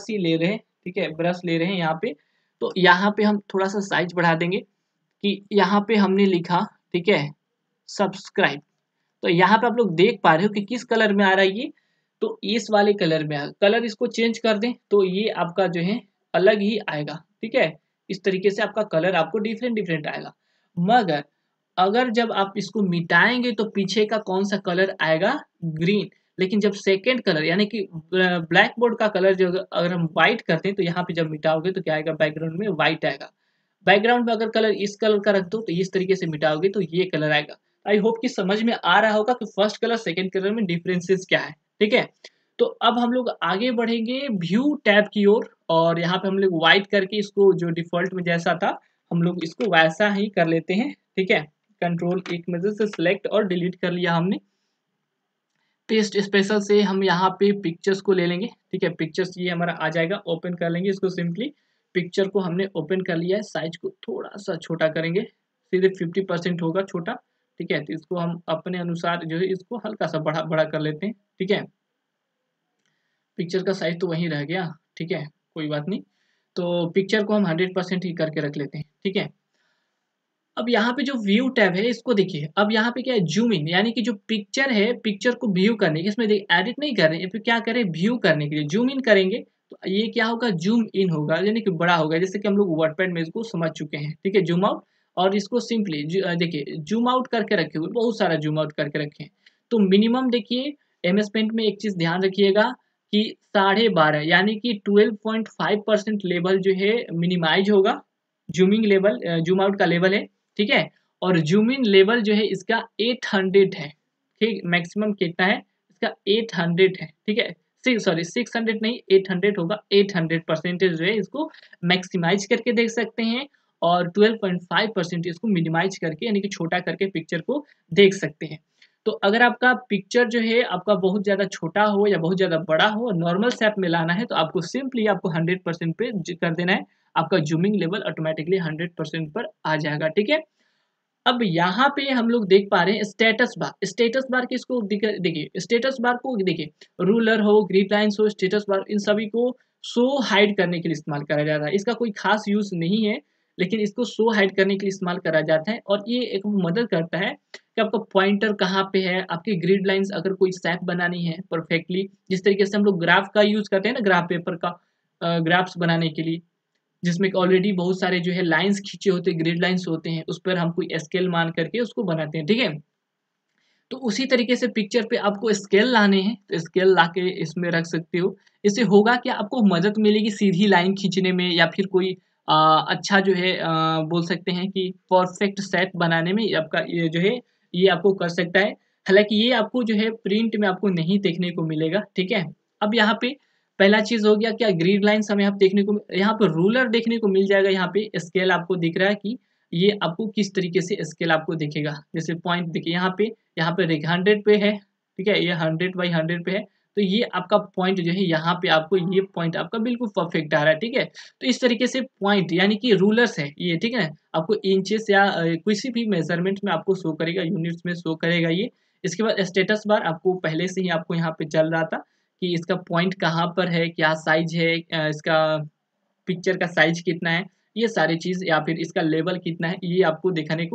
S1: ही ले रहे हैं, ठीक है? ब्रश ले रहे हैं यहाँ पे, तो यहाँ पे हम थोड़ा-सा साइज़ बढ़ा देंगे कि यहाँ पे हमने लिखा, ठीक है? सब्सक्राइब। तो यहाँ पे आप लोग देख पा रहे हो कि किस कलर में आ रहा है ये, तो इस वाले कलर में कलर इसको चेंज कर दें तो ये आपका जो है अलग ही आएगा, ठीक है? इस तरीके से आपका कलर आपको डिफरेंट आएगा। मगर अगर जब आप इसको मिटाएँगे तो पीछे का कौन-सा कलर आएगा? ग्रीन। लेकिन जब सेकंड कलर यानी कि ब्लैक बोर्ड का कलर जो अगर हम व्हाइट करते हैं तो यहाँ पे जब मिटाओगे तो क्या आएगा? बैकग्राउंड में व्हाइट आएगा। बैकग्राउंड में अगर कलर इस कलर का रख दो तो इस तरीके से मिटाओगे तो ये कलर आएगा। आई होप कि समझ में आ रहा होगा कि फर्स्ट कलर सेकंड कलर में डिफरेंसेस क्या है, ठीक है? तो अब हम लोग आगे बढ़ेंगे व्यू टैब की ओर और यहाँ पे हम लोग व्हाइट करके इसको जो डिफ़ॉल्ट में जैसा था, हम लोग इसको वैसा ही कर लेते हैं, ठीक है? कंट्रोल एक मदद से सिलेक्ट और डिलीट कर लिया हमने। पेस्ट स्पेशल से हम यहाँ पे पिक्चर्स को ले लेंगे, ठीक है? पिक्चर्स ये हमारा आ जाएगा, ओपन कर लेंगे इसको सिंपली। पिक्चर को हमने ओपन कर लिया है, साइज़ को थोड़ा-सा छोटा करेंगे, सीधे 50% होगा छोटा, ठीक है? तो इसको हम अपने अनुसार जो है इसको हल्का-सा बड़ा कर लेते हैं, ठीक है? पिक्चर का साइज़ तो वहीं रह गया, ठीक है? कोई बात नहीं। तो पिक्चर को हम 100% ही करके रख लेते हैं, ठीक है? अब यहाँ पे जो व्यू टैब है इसको देखिए, अब यहाँ पे क्या है ज़ूम इन यानी कि जो पिक्चर है, पिक्चर को व्यू करने के इसमें देखिए एडिट नहीं कर रहे हैं, ये पे क्या कर रहे हैं व्यू करने के लिए ज़ूम इन करेंगे तो ये क्या होगा ज़ूम इन होगा यानी कि बड़ा होगा जैसे कि हम लोग वर्डपैड में इसको समझ चुके हैं, ठीक है? ज़ूम आउट और इसको सिंपली देखिए ज़ूम आउट करके रखे हुए बहुत सारा ज़ूम आउट करके रखे हैं। तो मिनिमम देखिए एमएस पेंट में एक चीज़ ध्यान रखिएगा कि 12.5 यानी कि 12.5% लेवल जो है मिनिमाइज़ होगा, ज़ूमिंग लेवल ज़ूम आउट का लेवल है। ठीक है? और ज़ूम इन लेवल जो है इसका 800 है, ठीक? मैक्सिमम कितना है? इसका 800 है, ठीक है? 600 नहीं 800 होगा, 800% जो है इसको मैक्सिमाइज़ करके देख सकते हैं और 12.5% इसको मिनिमाइज़ करके यानी कि छोटा करके पिक्चर को देख सकते हैं। तो अगर आपका पिक्चर जो है आपका बहुत ज़्यादा छोटा हो या बहुत ज़्यादा बड़ा हो, नॉर्मल शेप में लाना है तो आपको सिंपली आपको 100% पे ज कर देना है। आपका ज़ूमिंग लेवल ऑटोमैटिकली 100% पर आ जाएगा, ठीक है? अब यहाँ पे हम लोग देख पा रहे हैं स्टेटस बार किसको देखिए स्टेटस बार को देखिए रूलर हो ग्रिड लाइन्स हो स्टेटस बार इन सभी को शो हाइड करने के लिए इस्तेमाल करा जाता है इसका कोई खास यूज नहीं है लेकिन इसको शो हाइड करने के लिए इस्तेमाल करा जाता है और ये एक मदद करता है कि आपका पॉइंटर कहाँ पे है आपकी ग्रिड लाइंस अगर कोई शेप बनानी है परफेक्टली जिस तरीके से हम लोग ग्राफ का यूज करते हैं ना ग्राफ पेपर का ग्राफ्स बनाने के लिए जिसमें कि ऑलरेडी बहुत सारे जो है लाइन्स खींचे होते हैं, ग्रिड लाइन्स होते हैं, उस पर हम कोई स्केल मान करके उसको बनाते हैं, ठीक है? तो उसी तरीके से पिक्चर पे आपको स्केल लाने हैं, तो स्केल लाके इसमें रख सकते हो। इससे होगा क्या आपको मदद मिलेगी सीधी लाइन खींचने में या फिर कोई अच्छा जो है बोल सकते हैं कि परफेक्ट शेप बनाने में आपका ये जो है, ये आपको कर सकता है। हालाँकि ये आपको जो है प्रिंट में आपको नहीं देखने को मिलेगा, ठीक है? अब यहाँ पे पहला चीज़ हो गया क्या ग्रिड लाइन्स हमें यहाँ देखने को यहाँ पे रूलर देखने को मिल जाएगा यहाँ पे स्केल आपको दिख रहा है कि ये आपको किस तरीके से स्केल आपको दिखेगा। जैसे पॉइंट देखिए यहाँ पे देखिए 100 पे है, ठीक है? ये 100/100 पे है, तो ये आपका पॉइंट जो है यहाँ पे आपको ये पॉइंट आपका बिल्कुल परफेक्ट आ रहा है, ठीक है? तो इस तरीके से पॉइंट यानी कि रूलर्स है ये, ठीक है? आपको इंचेस या किसी भी मेज़रमेंट में आपको शो करेगा, यूनिट्स में शो करेगा ये। इसके बाद स्टेटस बार आपको पहले से ही आपको यहाँ पे चल रहा था कि इसका पॉइंट कहाँ पर है, क्या साइज़ है इसका पिक्चर का साइज़ कितना है, ये सारी चीज़ या फिर इसका लेवल कितना है, ये आपको देखने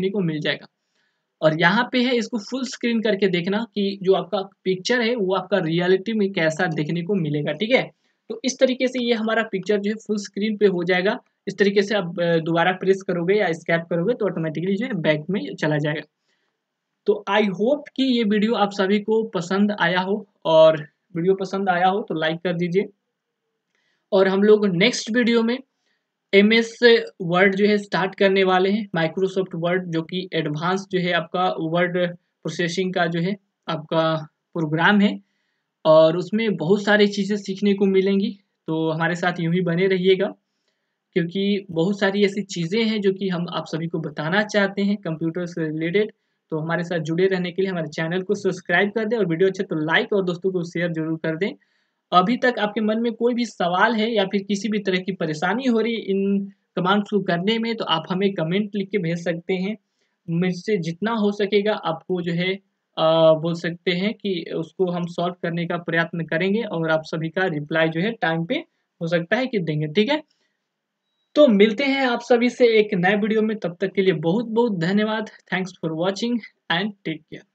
S1: को मिल जाएगा। और यहाँ पे है इसको फुल स्क्रीन करके देखना कि जो आपका पिक्चर है वो आपका रियलिटी में कैसा देखने को मिलेगा, ठीक है? तो इस तरीके से ये हमारा पिक्चर जो है फुल स्क्रीन पे हो जाएगा। इस तरीके से आप दोबारा प्रेस करोगे या एस्केप करोगे तो ऑटोमैटिकली जो है बैक में चला जाएगा। तो आई होप कि ये वीडियो आप सभी को पसंद आया हो और वीडियो पसंद आया हो तो लाइक कर दीजिए और हम लोग नेक्स्ट वीडियो में एमएस वर्ड जो है स्टार्ट करने वाले हैं माइक्रोसॉफ्ट वर्ड जो कि एडवांस जो है आपका वर्ड प्रोसेसिंग का जो है आपका प्रोग्राम है और उसमें बहुत सारी चीज़ें सीखने को मिलेंगी तो हमारे साथ यूं ही बने रहिएगा क्योंकि बहुत सारी ऐसी चीज़ें हैं जो कि हम आप सभी को बताना चाहते हैं कंप्यूटर से रिलेटेड। तो हमारे साथ जुड़े रहने के लिए हमारे चैनल को सब्सक्राइब कर दें और वीडियो अच्छे तो लाइक और दोस्तों को शेयर ज़रूर कर दें। अभी तक आपके मन में कोई भी सवाल है या फिर किसी भी तरह की परेशानी हो रही है इन कमांड्स को करने में, तो आप हमें कमेंट लिख के भेज सकते हैं। मुझसे जितना हो सकेगा आपको जो है बोल सकते हैं कि उसको हम सॉल्व करने का प्रयत्न करेंगे और आप सभी का रिप्लाई जो है टाइम पे हो सकता है कि देंगे, ठीक है? तो मिलते हैं आप सभी से एक नए वीडियो में, तब तक के लिए बहुत-बहुत धन्यवाद। Thanks for watching and take care.